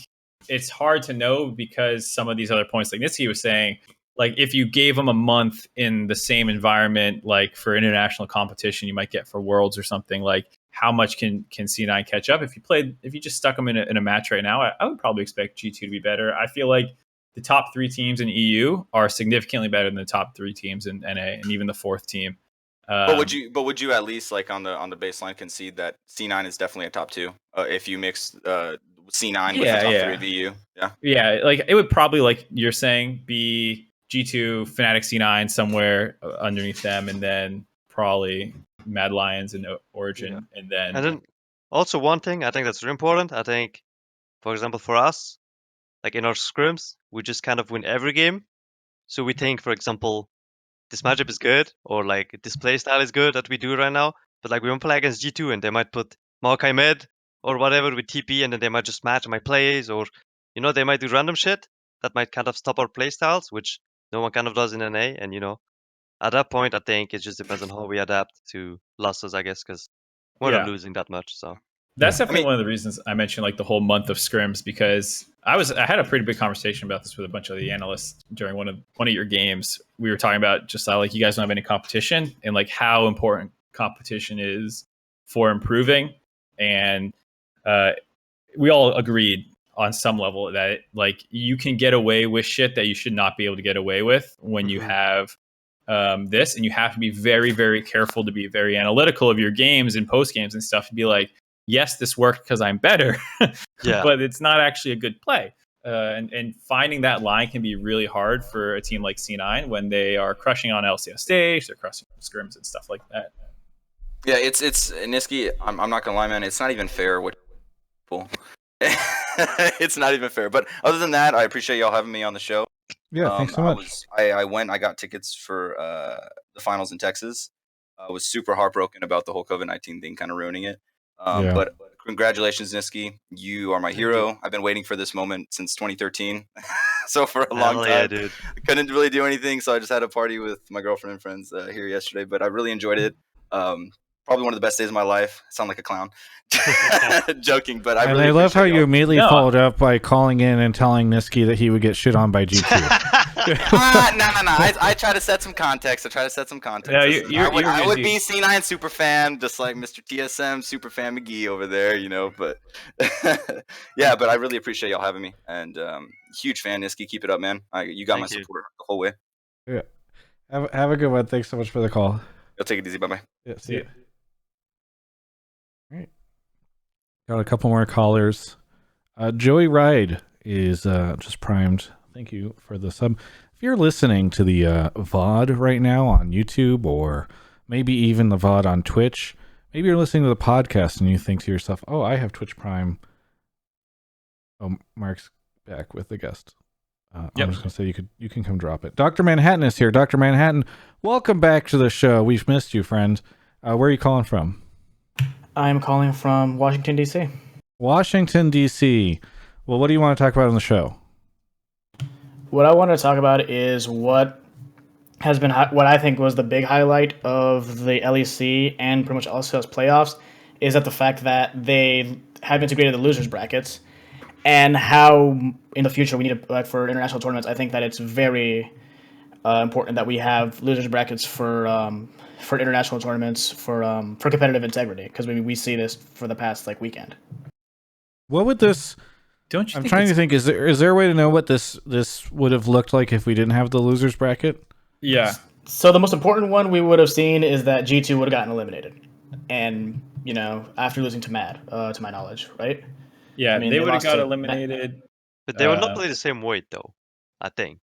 it's hard to know because some of these other points, like Nisqy was saying, like if you gave them a month in the same environment, like for international competition, you might get for Worlds or something. Like how much can C9 catch up? If you just stuck them in a match right now, I would probably expect G2 to be better. I feel like the top 3 teams in EU are significantly better than the top 3 teams in NA, and even the 4th team.
But would you at least like on the baseline concede that C9 is definitely a top 2 if you mix C9 with the top 3 of EU?
Yeah, like it would probably, like you're saying, be G2, Fnatic, C9 somewhere underneath them, and then probably Mad Lions and Origin, and then
also one thing I think that's really important. I think, for example, for us, like in our scrims, we just kind of win every game. So we think, for example, this matchup is good, or like this play style is good that we do right now. But like we won't play against G2 and they might put Maokai mid or whatever with TP, and then they might just match my plays, or they might do random shit that might kind of stop our play styles, which no one kind of does in NA. And at that point, I think it just depends on how we adapt to losses, I guess, because we're not losing that much. So
that's definitely one of the reasons I mentioned like the whole month of scrims, because I had a pretty big conversation about this with a bunch of the analysts during one of your games. We were talking about just how like you guys don't have any competition and like how important competition is for improving, and we all agreed on some level that like you can get away with shit that you should not be able to get away with when you have this, and you have to be very, very careful to be very analytical of your games and post games and stuff to be like, yes, this worked because I'm better, but it's not actually a good play. And finding that line can be really hard for a team like C9 when they are crushing on LCS stage, they're crushing on scrims and stuff like that.
Yeah, it's Nisqy. I'm not gonna lie, man. It's not even fair. It's not even fair. But other than that, I appreciate y'all having me on the show.
Yeah, thanks so much.
I got tickets for the finals in Texas. I was super heartbroken about the whole COVID-19 thing kind of ruining it. But congratulations, Nisqy. You are my hero. I've been waiting for this moment since 2013. So for a long time,
dude.
I couldn't really do anything. So I just had a party with my girlfriend and friends here yesterday. But I really enjoyed it. Probably one of the best days of my life. I sound like a clown. Joking, but I really
love how you immediately followed up by calling in and telling Nisqy that he would get shit on by G2.
No. I try to set some context.
Yeah,
I would be C9 super fan, just like Mr. TSM super fan McGee over there, But yeah, but I really appreciate y'all having me, and huge fan, Nisqy. Keep it up, man. You got my support the whole way.
Yeah, have a good one. Thanks so much for the call.
You'll take it easy. Bye bye.
Yeah, see you. All right. Got a couple more callers. Joey Ride is just primed. Thank you for the sub. If you're listening to the VOD right now on YouTube, or maybe even the VOD on Twitch, maybe you're listening to the podcast and you think to yourself, oh, I have Twitch Prime. Oh, Mark's back with the guest. I'm just going to say you can come drop it. Dr. Manhattan is here. Dr. Manhattan, welcome back to the show. We've missed you, friend. Where are you calling from?
I'm calling from Washington, D.C.
Washington, D.C. Well, what do you want to talk about on the show?
What I want to talk about is what I think was the big highlight of the LEC and pretty much LCS playoffs is that the fact that they have integrated the losers brackets, and how in the future we need to, for international tournaments, I think that it's very important that we have losers brackets for international tournaments for competitive integrity, because we see this for the past weekend.
What would this? I'm trying to think. Is there a way to know what this would have looked like if we didn't have the losers bracket?
Yeah.
So the most important one we would have seen is that G2 would have gotten eliminated, and after losing to Mad, to my knowledge, right?
Yeah,
I mean,
they would have
lost
got
to-
eliminated.
But they would not play the same weight, though. I think.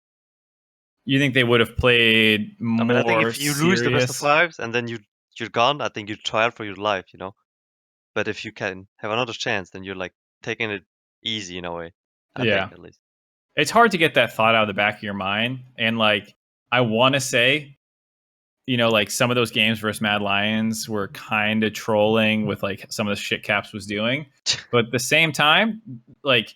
You think they would have played more?
I mean, I think if you lose the best of
serious?
5s and then you're gone, I think you try out for your life, you know. But if you can have another chance, then you're like taking it easy in a way. I think at least.
It's hard to get that thought out of the back of your mind, and like I want to say, you know, like some of those games versus Mad Lions were kind of trolling with like some of the shit Caps was doing, but at the same time, like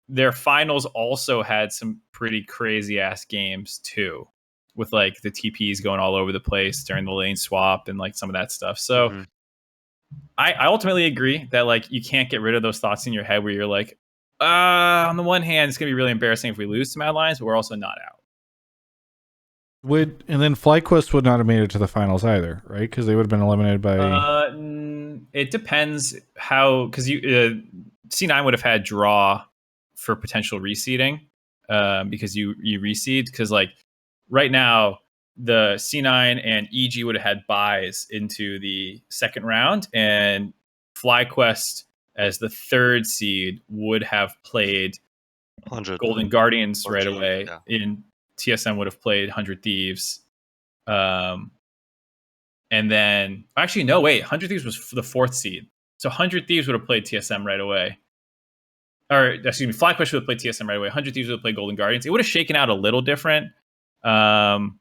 their finals also had some pretty crazy ass games too, with like the TPs going all over the place during the lane swap and like some of that stuff. So I ultimately agree that like you can't get rid of those thoughts in your head where you're like, on the one hand, it's gonna be really embarrassing if we lose to Mad Lions, but we're also not out.
And then FlyQuest would not have made it to the finals either, right? Because they would have been eliminated by.
It depends how, because you C9 would have had draw for potential reseeding, because you reseed, because like right now the C9 and EG would have had buys into the second round, and FlyQuest as the third seed would have played
100
Golden Guardians right
G,
away.
yeah.
In TSM would have played 100 Thieves. And then actually no, wait, 100 Thieves was the fourth seed. So 100 Thieves would have played TSM right away. Or excuse me, FlyQuest would have played TSM right away. 100 Thieves would have played Golden Guardians. It would have shaken out a little different. And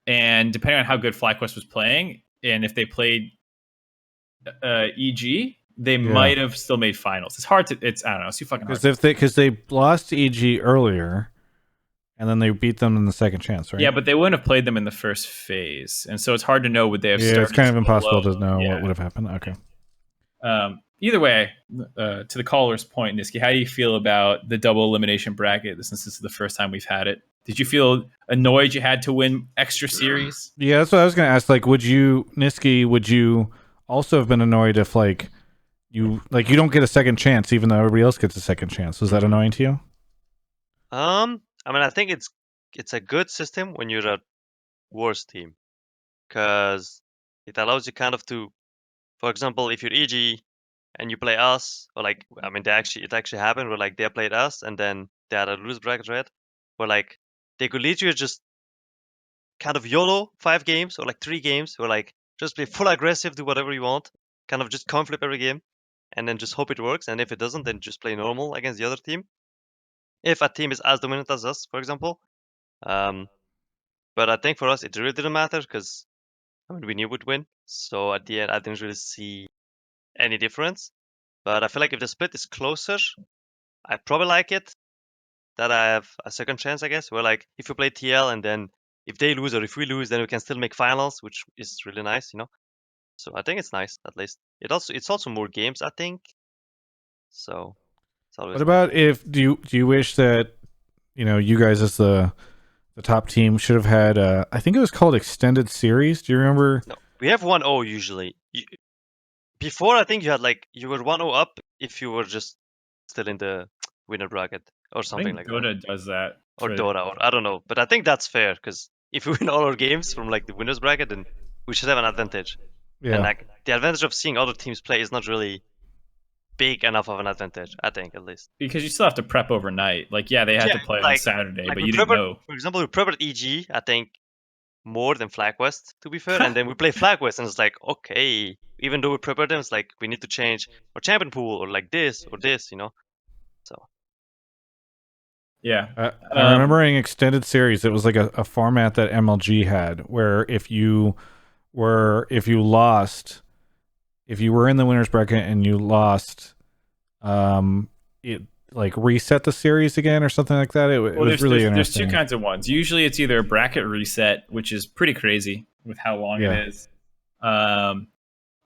depending on how good FlyQuest was playing, and if they played EG, they might have still made finals. It's hard to. I don't know. It's too fucking hard.
Because they lost to EG earlier, and then they beat them in the second chance, right?
Yeah, but they wouldn't have played them in the first phase, and so it's hard to know would they have.
Yeah, it's kind of impossible
low.
to know what would have happened. Okay.
Either way, to the caller's point, Nisqy, how do you feel about the double elimination bracket since this is the first time we've had it? Did you feel annoyed you had to win extra series?
Yeah, that's what I was going to ask. Like, Nisqy, would you also have been annoyed if you don't get a second chance even though everybody else gets a second chance? Was that annoying to you?
I mean, I think it's a good system when you're a worse team, because it allows you kind of to, for example, if you're EG and you play us, or like, I mean, it actually happened where like they played us and then they had a loose bracket, right? Where like they could literally just kind of YOLO 5 games or like 3 games, or like just play full aggressive, do whatever you want, kind of just coin flip every game, and then just hope it works. And if it doesn't, then just play normal against the other team. If a team is as dominant as us, for example. But I think for us, it really didn't matter because I mean we knew we'd win. So at the end, I didn't really see any difference. But I feel like if the split is closer, I probably like it that I have a second chance, I guess. Where like if we play TL and then if they lose or if we lose, then we can still make finals, which is really nice, you know. So I think it's nice at least. It's also more games, I think. So it's always.
What about do you wish that you guys as the top team should have had I think it was called extended series. Do you remember?
No, we have 1-0 usually. Before I think you had like you were 1-0 up if you were just still in the winner bracket or something like
Dota
that.
does that.
Or Dota, or I don't know. But I think that's fair because if we win all our games from like the winners bracket, then we should have an advantage.
Yeah.
And like the advantage of seeing other teams play is not really big enough of an advantage, I think, at least.
Because you still have to prep overnight. Like, yeah, they had to play on Saturday, but you didn't know.
For example, we prepared EG, I think, more than FlyQuest, to be fair. And then we play FlyQuest, and it's like, okay, even though we prepared them, it's like we need to change our champion pool or like this or this, you know? So.
Yeah.
I remember in extended series, it was like a format that MLG had where if you were in the winners bracket and you lost, it like reset the series again or something like that. It was really interesting.
There's two kinds of ones. Usually it's either a bracket reset, which is pretty crazy with how long it is.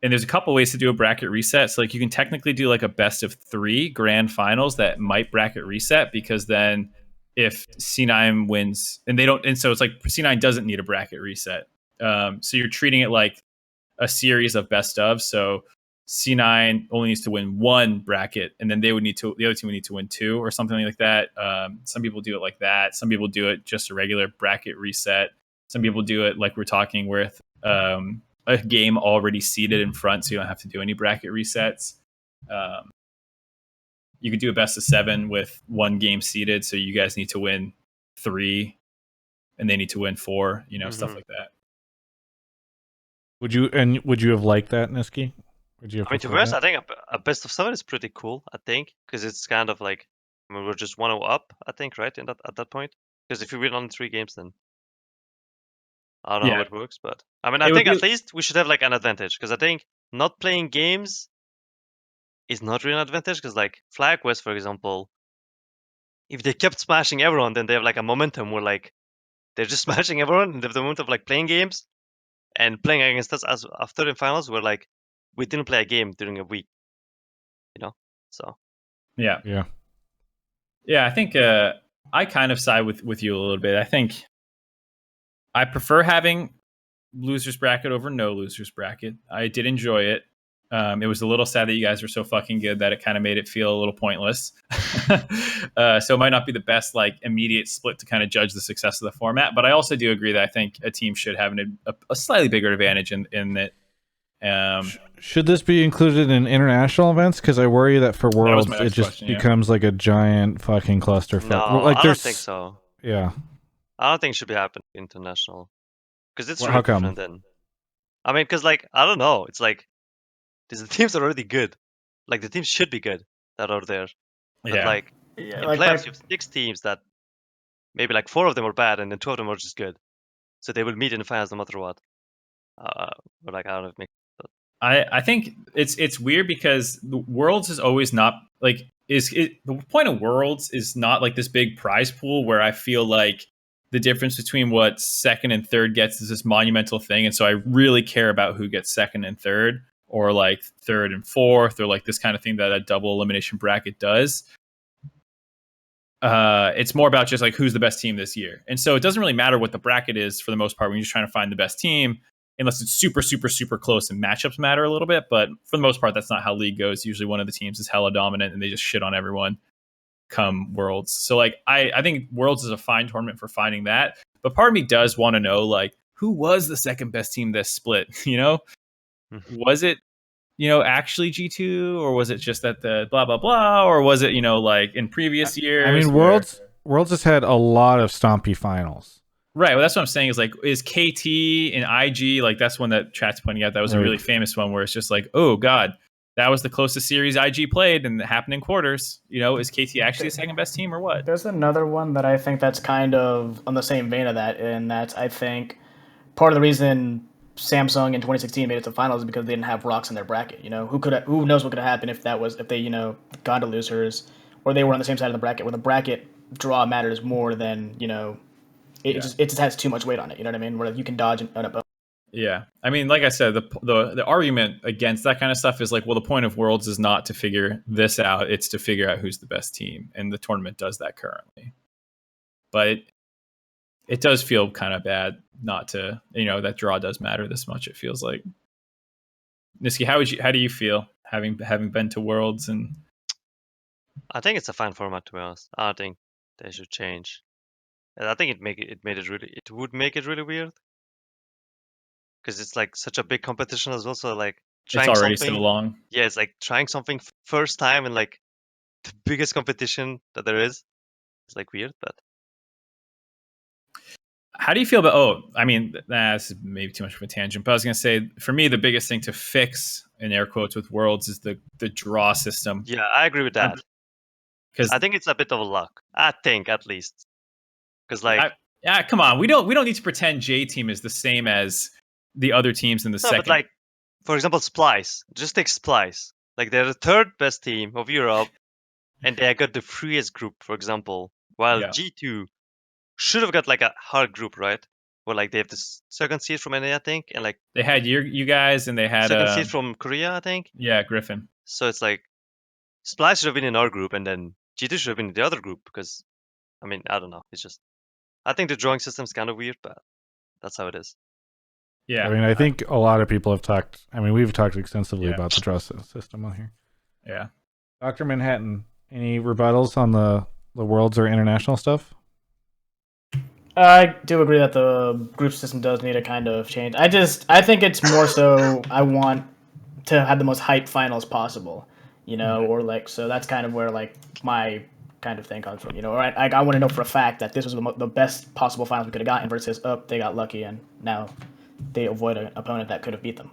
And there's a couple ways to do a bracket reset. So like you can technically do like a best of 3 grand finals that might bracket reset, because then if C9 wins and so it's like C9 doesn't need a bracket reset. So you're treating it like a series of best of. So C9 only needs to win 1 bracket, and then the other team would need to win 2 or something like that. Some people do it like that. Some people do it just a regular bracket reset. Some people do it like we're talking with a game already seeded in front, so you don't have to do any bracket resets. you could do a best of 7 with 1 game seeded. So you guys need to win 3 and they need to win 4, stuff like that.
Would you have liked that, Nisqy? Would you have
to be honest, I think a best of 7 is pretty cool, I think, because it's kind of like, we're just 1-0 up, I think, right, at that point? Because if we win only 3 games, then I don't know how it works, but I think at least we should have like an advantage, because I think not playing games is not really an advantage, because like Flag West, for example, if they kept smashing everyone, then they have like a momentum where like they're just smashing everyone, and they have the momentum of like playing games and playing against us as after in finals, where like we didn't play a game during a week, so
yeah. I think I kind of side with you a little bit. I think I prefer having losers bracket over no losers bracket. I did enjoy it. It was a little sad that you guys were so fucking good that it kind of made it feel a little pointless. So it might not be the best like immediate split to kind of judge the success of the format, but I also do agree that I think a team should have a slightly bigger advantage in that.
Should this be included in international events? Because I worry that for Worlds it just becomes like a giant fucking clusterfuck.
No, I don't think so.
Yeah,
I don't think it should be happening international, because it's really
how come?
different than. Because like I don't know, it's like the teams are already good. Like the teams should be good that are there. But in playoffs you have 6 teams that maybe like 4 of them are bad and then 2 of them are just good. So they will meet in the finals no matter what. But like I don't know if it makes sense.
I think it's weird because the Worlds is always not like the point of Worlds is not like this big prize pool where I feel like the difference between what second and third gets is this monumental thing, and so I really care about who gets second and third, or like third and fourth, or like this kind of thing that a double elimination bracket does. It's more about just like who's the best team this year, and so it doesn't really matter what the bracket is for the most part when you're just trying to find the best team, unless it's super, super, super close and matchups matter a little bit. But for the most part, that's not how League goes. Usually one of the teams is hella dominant and they just shit on everyone come Worlds. So like I think Worlds is a fine tournament for finding that. But part of me does want to know like who was the second best team this split, Was it, actually G2, or was it just that the blah blah blah, or was it, like in previous years?
I mean, Worlds has had a lot of stompy finals.
Right. Well, that's what I'm saying is like, is KT and IG, like that's one that chat's pointing out. That was a really famous one where it's just like, oh God, that was the closest series IG played and it happened in quarters. Is KT actually the second best team or what?
There's another one that I think that's kind of on the same vein of that. And that's, I think, part of the reason Samsung in 2016 made it to finals is because they didn't have rocks in their bracket. Who knows what could have happened if they, gone to losers, or they were on the same side of the bracket where the bracket draw matters more than, it just has too much weight on it. You know what I mean? Where you can dodge an opponent.
Yeah. I mean, like I said, the argument against that kind of stuff is like, well, the point of Worlds is not to figure this out. It's to figure out who's the best team. And the tournament does that currently. But it does feel kind of bad not to, that draw does matter this much, it feels like. Nisqy, how do you feel having been to Worlds? And
I think it's a fine format, to be honest. I don't think they should change. I think it would make it really weird, because it's like such a big competition as well. So like trying
it's already
something,
so long.
Yeah, it's like trying something first time in like the biggest competition that there is. It's like weird, but
how do you feel about? This is maybe too much of a tangent, but I was gonna say for me the biggest thing to fix in air quotes with Worlds is the draw system.
Yeah, I agree with that. Because I think it's a bit of luck. I think at least. Because
come on, we don't need to pretend J Team is the same as the other teams in the second.
But like, for example, Splice. Just take Splice. Like they're the third best team of Europe, and they got the freest group, for example. While G2 should have got like a hard group, right? Where like they have the second seed from NA, I think, and like
they had you guys, and they had
second seed from Korea, I think.
Yeah, Griffin.
So it's like Splice should have been in our group, and then G2 should have been in the other group, because I don't know. It's just, I think the drawing system is kind of weird, but that's how it is.
Yeah.
I think a lot of people have talked. We've talked extensively about the draw system on here.
Yeah.
Dr. Manhattan, any rebuttals on the Worlds or international stuff?
I do agree that the group system does need a kind of change. I think it's more so I want to have the most hype finals possible. or like, so that's kind of where like my kind of thing comes from, or I want to know for a fact that this was the best possible finals we could have gotten versus they got lucky and now they avoid an opponent that could have beat them.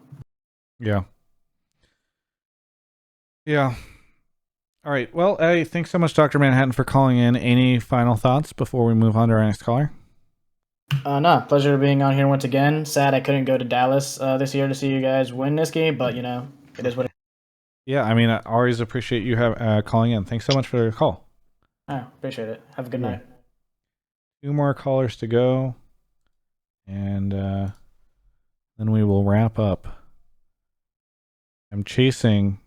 Yeah. All right. Well, thanks so much, Dr. Manhattan, for calling in. Any final thoughts before we move on to our next caller?
No, pleasure being on here once again. Sad I couldn't go to Dallas this year to see you guys win Nisqy, but it is what it is.
Yeah, I mean, I always appreciate you calling in. Thanks so much for the call.
Appreciate it. Have a good night.
2 more callers to go, and then we will wrap up. I'm chasing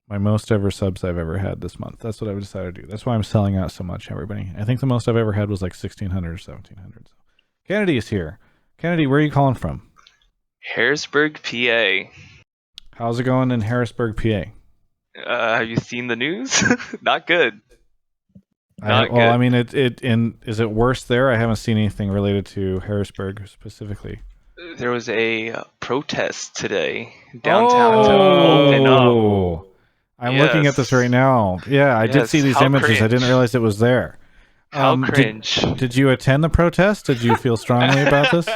my most ever subs I've ever had this month. That's what I've decided to do. That's why I'm selling out so much, everybody. I think the most I've ever had was like 1,600 or 1,700. So. Kennedy is here. Kennedy, where are you calling from?
Harrisburg, PA.
How's it going in Harrisburg, PA?
Have you seen the news? Not good.
I mean, is it worse there? I haven't seen anything related to Harrisburg specifically.
There was a protest today downtown to open up.
I'm looking at this right now. Yeah, I did see these images. Cringe. I didn't realize it was there.
How cringe.
Did you attend the protest? Did you feel strongly about this?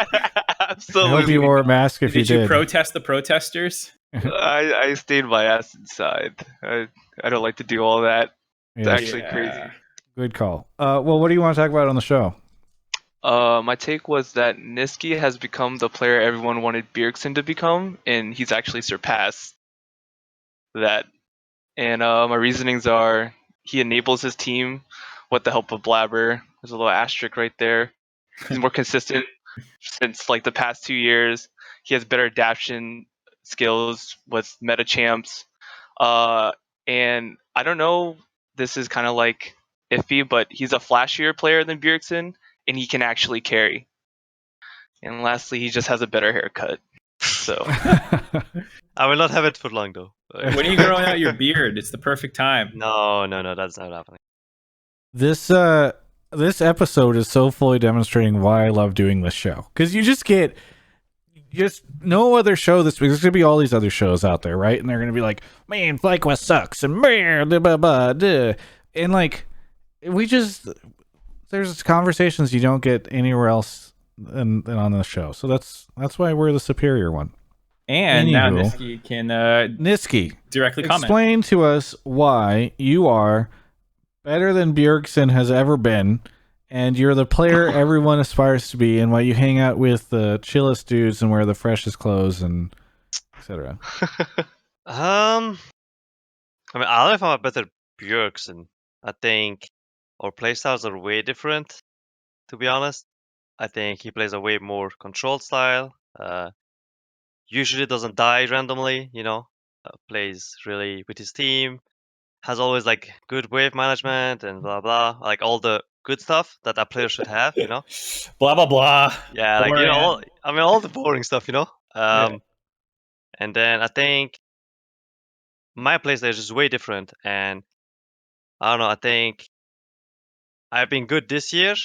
Absolutely.
I hope you wore a mask if you did.
Did you protest the protesters?
I stayed my ass inside. I don't like to do all that. It's actually crazy.
Good call. Well, what do you want to talk about on the show?
My take was that Nisqy has become the player everyone wanted Bjergsen to become, and he's actually surpassed that. And my reasonings are he enables his team with the help of Blabber. There's a little asterisk right there. He's more consistent since like the past 2 years. He has better adaptation skills with meta champs. And I don't know, this is kind of like iffy, but he's a flashier player than Bjergsen, and he can actually carry. And lastly, he just has a better haircut. So
I will not have it for long though.
When are you growing out your beard? It's the perfect time.
No, that's not happening.
This episode is so fully demonstrating why I love doing this show, because you just get no other show this week. There's gonna be all these other shows out there, right? And they're gonna be like, man, FlyQuest sucks, and and like there's conversations you don't get anywhere else than on the show. So that's why we're the superior one.
And now Nisqy can directly comment.
Explain to us why you are better than Bjergsen has ever been, and you're the player everyone aspires to be, and why you hang out with the chillest dudes and wear the freshest clothes and etc.
I mean, I don't know if I'm a better Bjergsen. I think our playstyles are way different, to be honest. I think he plays a way more controlled style. Usually doesn't die randomly, plays really with his team, has always like good wave management and blah blah, like all the good stuff that a player should have,
blah blah blah.
Yeah, like all the boring stuff, And then I think my playstyle is just way different, and I don't know. I think I've been good this year,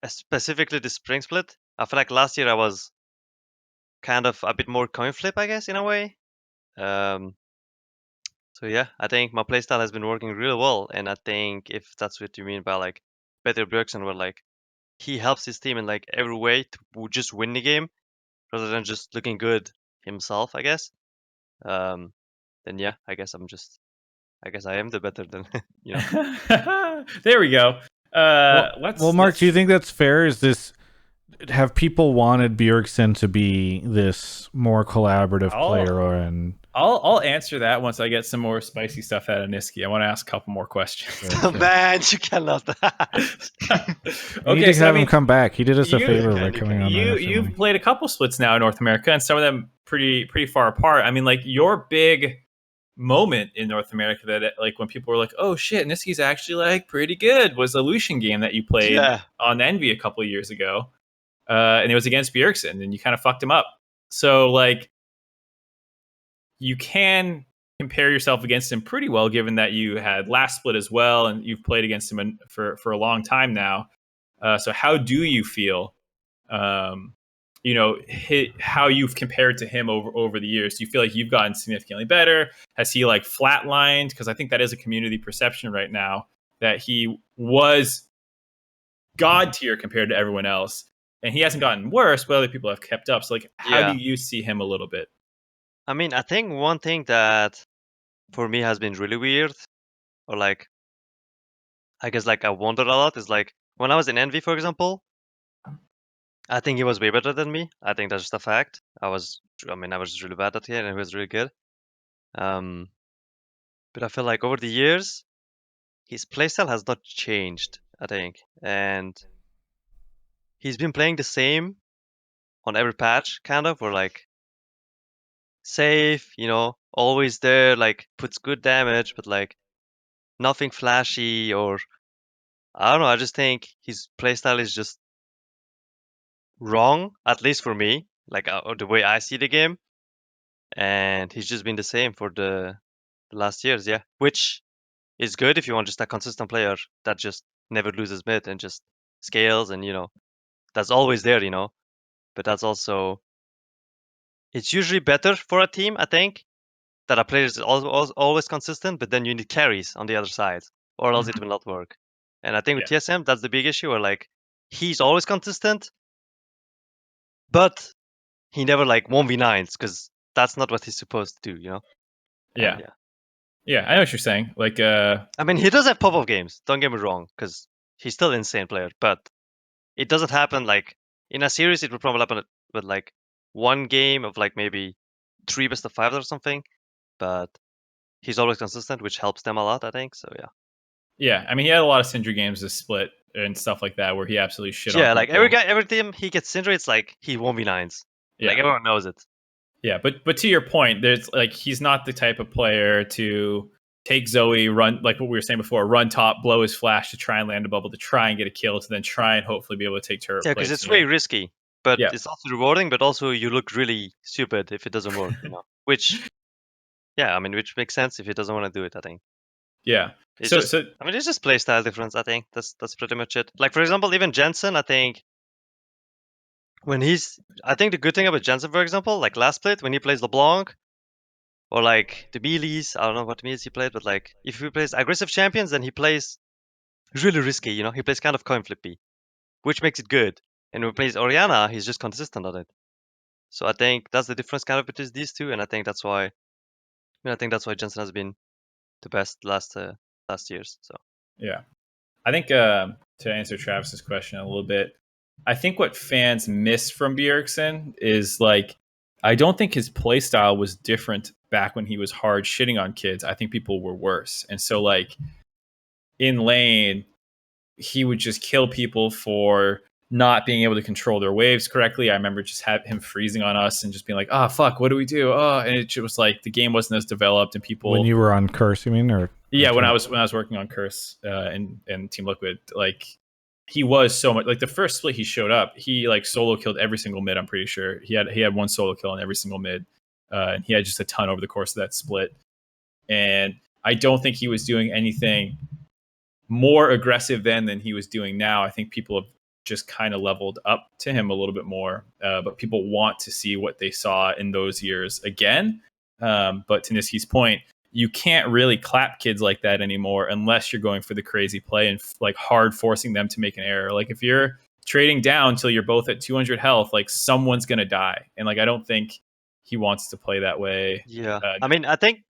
specifically the spring split. I feel like last year I was kind of a bit more coin flip, I guess, in a way. So yeah, I think my playstyle has been working really well, and I think if that's what you mean by like better Bjergsen, where like he helps his team in like every way to just win the game rather than just looking good himself, I guess. Then yeah, I guess I am the better than
There we go.
Mark, do you think that's fair? Have people wanted Bjergsen to be this more collaborative player?
I'll answer that once I get some more spicy stuff out of Nisqy. I want to ask a couple more questions.
Man, you cannot.
Okay, so have him come back. He did us a favor by coming on.
You've played a couple splits now in North America, and some of them pretty far apart. I mean, like your big moment in North America that like when people were like, oh shit, Nisqy's actually like pretty good, was the Lucian game that you played on Envy a couple of years ago. And it was against Bjergsen, and you kind of fucked him up. So, like, you can compare yourself against him pretty well, given that you had last split as well, and you've played against him for a long time now. So how do you feel, how you've compared to him over the years? Do you feel like you've gotten significantly better? Has he like flatlined? Because I think that is a community perception right now that he was god tier compared to everyone else, and he hasn't gotten worse, but other people have kept up. So like, how do you see him a little bit?
I mean, I think one thing that for me has been really weird, or like, I guess like I wondered a lot, is like when I was in Envy, for example, I think he was way better than me. I think that's just a fact. I was just really bad at it, and he was really good. But I feel like over the years, his playstyle has not changed, I think, and he's been playing the same on every patch, kind of, or like safe, always there, like puts good damage, but like nothing flashy, or I don't know. I just think his playstyle is just wrong, at least for me, like the way I see the game, and he's just been the same for the last years, yeah. Which is good if you want just a consistent player that just never loses mid and just scales, and that's always there, But that's also, it's usually better for a team, I think, that a player is always consistent, but then you need carries on the other side, or else it will not work. And I think with TSM, that's the big issue, where like he's always consistent, but he never like 1v9s, because that's not what he's supposed to do,
Yeah. I know what you're saying. Like,
I mean, he does have pop-up games. Don't get me wrong, because he's still an insane player, but it doesn't happen like in a series. It would probably happen with like one game of like maybe 3 best of 5 or something, but he's always consistent, which helps them a lot, I think. So
yeah. I mean, he had a lot of Sindri games to split and stuff like that where he absolutely shit on
people. Like every team he gets Sindri, it's like he 1v9s. Like everyone knows it.
Yeah, but to your point, there's like he's not the type of player to take Zoe, run like what we were saying before, run top, blow his flash to try and land a bubble, to try and get a kill, to then try and hopefully be able to take turret.
Yeah, because it's way risky, but it's also rewarding. But also you look really stupid if it doesn't work, Which, which makes sense if he doesn't want to do it, I think.
Yeah.
It's it's just playstyle difference. I think that's pretty much it. Like for example, even Jensen, I think. I think the good thing about Jensen, for example, like last split when he plays LeBlanc, or like the melees, I don't know what melees he played, but like if he plays aggressive champions, then he plays really risky, He plays kind of coin flippy, which makes it good. And when he plays Orianna, he's just consistent on it. So I think that's the difference kind of between these two, and I think that's why Jensen has been the best last years. So
yeah, I think to answer Travis's question a little bit, I think what fans miss from Bjergsen is like, I don't think his play style was different back when he was hard shitting on kids. I think people were worse. And so like in lane, he would just kill people for not being able to control their waves correctly. I remember just him freezing on us and just being like, oh, fuck, what do we do? Oh, and it was like the game wasn't as developed, and people.
When you were on Curse, you mean? Or
yeah, when I was working on Curse and Team Liquid, like he was so much like the first split he showed up, he like solo killed every single mid. I'm pretty sure he had one solo kill on every single mid, and he had just a ton over the course of that split. And I don't think he was doing anything more aggressive than he was doing now. I think people have just kind of leveled up to him a little bit more, but people want to see what they saw in those years again. But to Nisqy's point, you can't really clap kids like that anymore unless you're going for the crazy play and like hard forcing them to make an error. Like if you're trading down till you're both at 200 health, like someone's gonna die, and like I don't think he wants to play that way.
Yeah, I mean, I think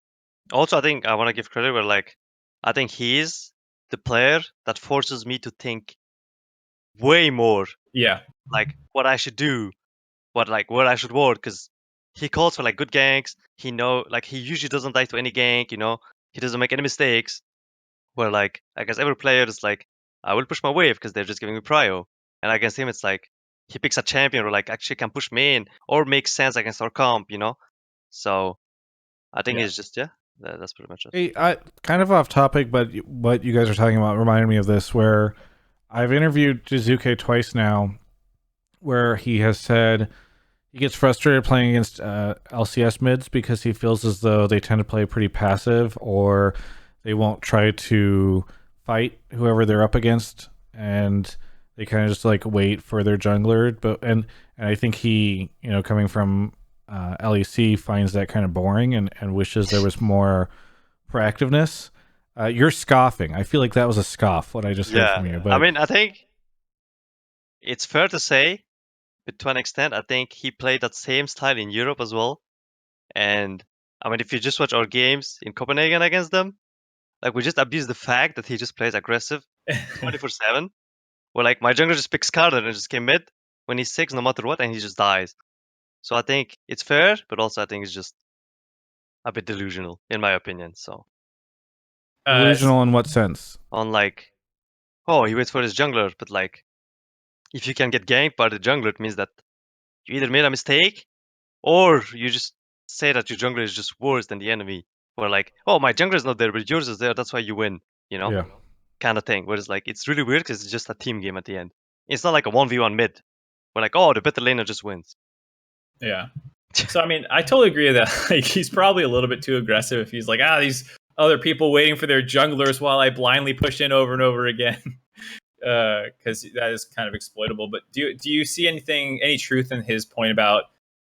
I want to give credit where like I think he's the player that forces me to think way more.
Yeah,
like what I should do, what I should ward, because he calls for like good ganks. He usually doesn't die to any gank. He doesn't make any mistakes. Where like I guess every player is like, I will push my wave because they're just giving me prio, and against him it's like he picks a champion who like actually can push main or makes sense against our comp. So I think it's just that's pretty much it.
Hey, kind of off topic, but what you guys are talking about reminded me of this, where I've interviewed Jizuke twice now, where he has said he gets frustrated playing against LCS mids because he feels as though they tend to play pretty passive, or they won't try to fight whoever they're up against, and They kind of just like wait for their jungler, and I think he, coming from LEC, finds that kind of boring and wishes there was more proactiveness. You're scoffing. I feel like that was a scoff, what I just heard from you. But
I mean, I think it's fair to say, but to an extent, I think he played that same style in Europe as well. And I mean, if you just watch our games in Copenhagen against them, like we just abuse the fact that he just plays aggressive 24/7. Where like my jungler just picks Carter and just came mid when he's 6 no matter what, and he just dies. So I think it's fair, but also I think it's just a bit delusional in my opinion. So
delusional in what sense?
On like, oh, he waits for his jungler, but like, if you can get ganked by the jungler, it means that you either made a mistake or you just say that your jungler is just worse than the enemy. Or like, oh, my jungler is not there, but yours is there. That's why you win.
Yeah.
Kind of thing. Whereas like, it's really weird because it's just a team game at the end. It's not like a 1v1 mid. We're like, oh, the better laner just wins.
Yeah. So I mean, I totally agree with that. Like, he's probably a little bit too aggressive if he's like, these other people waiting for their junglers while I blindly push in over and over again, because that is kind of exploitable. But do you see any truth in his point about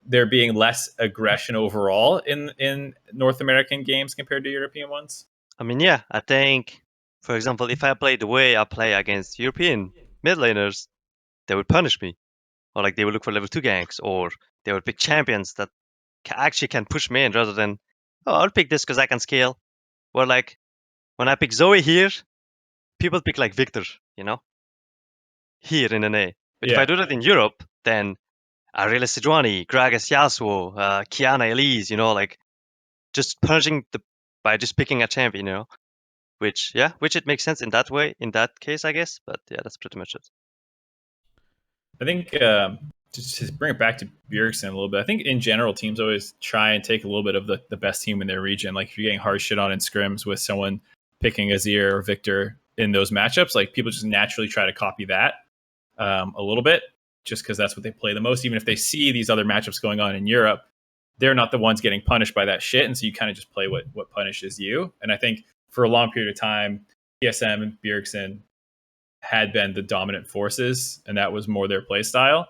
there being less aggression overall in North American games compared to European ones?
I mean, yeah, I think, for example, if I play the way I play against European mid laners, they would punish me. Or like they would look for level 2 ganks, or they would pick champions that actually can push me in rather than, oh, I'll pick this because I can scale. Or like, when I pick Zoe here, people pick like Victor, here in NA. But if I do that in Europe, then Aurelia Sejuani, Gragas Yasuo, Kiana Elise, like just punishing by just picking a champion, which it makes sense in that way, in that case, I guess. But yeah, that's pretty much it.
I think just to bring it back to Bjergsen a little bit, I think in general teams always try and take a little bit of the best team in their region. Like if you're getting hard shit on in scrims with someone picking Azir or Victor in those matchups, like people just naturally try to copy that a little bit, just because that's what they play the most. Even if they see these other matchups going on in Europe, they're not the ones getting punished by that shit, and so you kind of just play what punishes you. And I think for a long period of time, TSM and Bjergsen had been the dominant forces, and that was more their play style.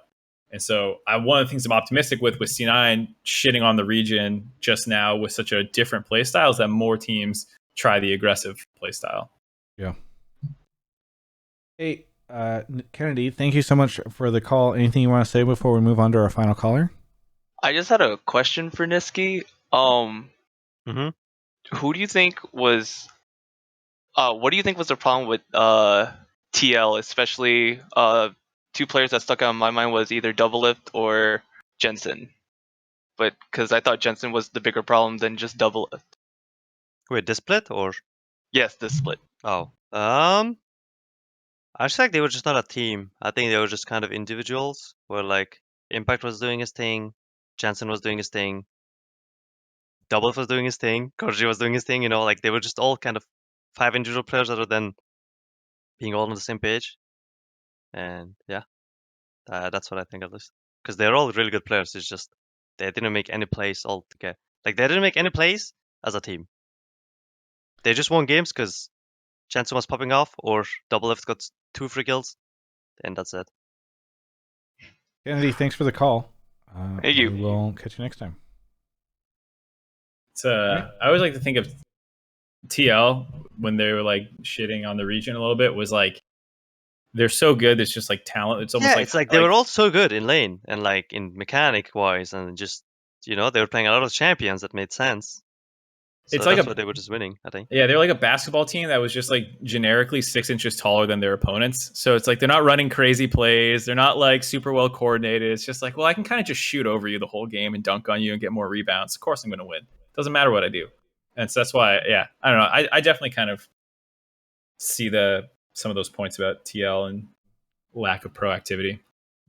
And so one of the things I'm optimistic with C9 shitting on the region just now with such a different play style is that more teams try the aggressive play style.
Yeah. Hey, Kennedy, thank you so much for the call. Anything you want to say before we move on to our final caller?
I just had a question for Nisqy. Who do you think was what do you think was the problem with TL, especially two players that stuck out in my mind was either Doublelift or Jensen. But because I thought Jensen was the bigger problem than just Doublelift.
Wait, this split or?
Yes, this split.
Oh, I just think they were just not a team. I think they were just kind of individuals. Where like Impact was doing his thing, Jensen was doing his thing, Doublelift was doing his thing, Korji was doing his thing. Like they were just all kind of 5 individual players rather than being all on the same page. And yeah, that's what I think at least. Because they're all really good players. It's just they didn't make any plays all together. Like they didn't make any plays as a team. They just won games because Jensen was popping off or Doublelift got 2 free kills, and that's it.
Kennedy, thanks for the call.
Thank you.
We'll catch you next time.
I always like to think of TL when they were like shitting on the region a little bit was like they're so good. It's just like talent. It's almost
it's like they were all so good in lane and like in mechanic wise, and just they were playing a lot of champions that made sense. So it's like they were just winning, I think.
Yeah, they're like a basketball team that was just like generically 6 inches taller than their opponents. So it's like they're not running crazy plays. They're not like super well coordinated. It's just like, well, I can kind of just shoot over you the whole game and dunk on you and get more rebounds. Of course I'm going to win. Doesn't matter what I do. And so that's why, I don't know. I definitely kind of see some of those points about TL and lack of proactivity.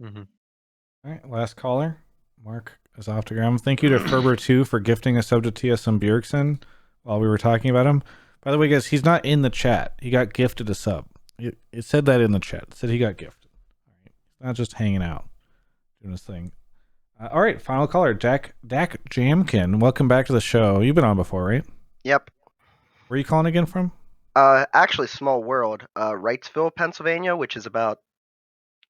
Mm-hmm. All right, last caller. Mark is off to gram. Thank you to Ferber2 for gifting a sub to TSM Bjergsen while we were talking about him. By the way, guys, he's not in the chat. He got gifted a sub. It said that in the chat. It said he got gifted. All right. Not just hanging out, doing his thing. All right, final caller, Dak Jamkin. Welcome back to the show. You've been on before, right?
Yep.
Where are you calling again from?
Actually, small world. Wrightsville, Pennsylvania, which is about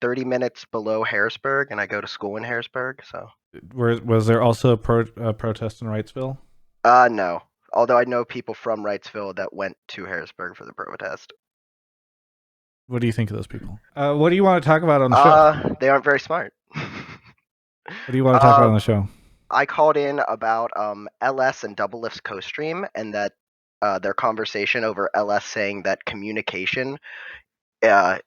30 minutes below Harrisburg, and I go to school in Harrisburg. So,
was there also a protest in Wrightsville?
No. Although I know people from Wrightsville that went to Harrisburg for the protest.
What do you think of those people? What do you want to talk about on the show?
They aren't very smart.
What do you want to talk about on the show?
I called in about LS and Double Lift's co-stream, and that their conversation over LS saying that communication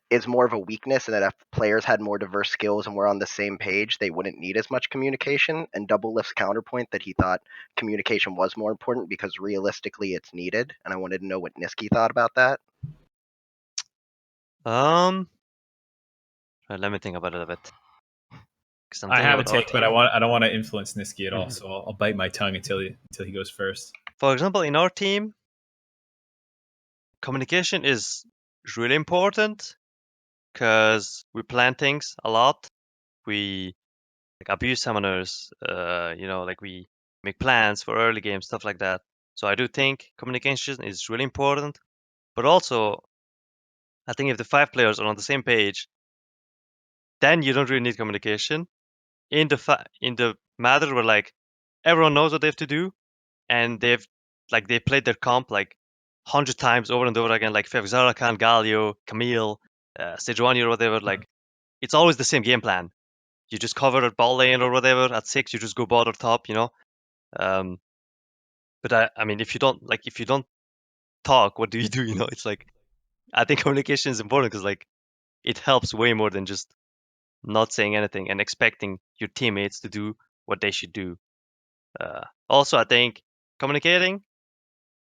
is more of a weakness, and that if players had more diverse skills and were on the same page, they wouldn't need as much communication. And Double Lift's counterpoint that he thought communication was more important because realistically it's needed. And I wanted to know what Nisqy thought about that.
Let me think about it a bit.
I have a take, but I don't want to influence Nisqy at all, so I'll bite my tongue until he goes first.
For example, in our team, communication is really important because we plan things a lot. We abuse summoners, we make plans for early games, stuff like that. So I do think communication is really important. But also, I think if the 5 players are on the same page, then you don't really need communication. In the matter where everyone knows what they have to do, and they played their comp 100 times over and over again, like Fevzara Khan, Galio, Camille, Sejuani or whatever. It's always the same game plan. You just cover at ball lane or whatever. At 6, you just go bot or top, But I mean, if you don't talk, what do you do? It's I think communication is important because it helps way more than just not saying anything and expecting your teammates to do what they should do. Also, I think communicating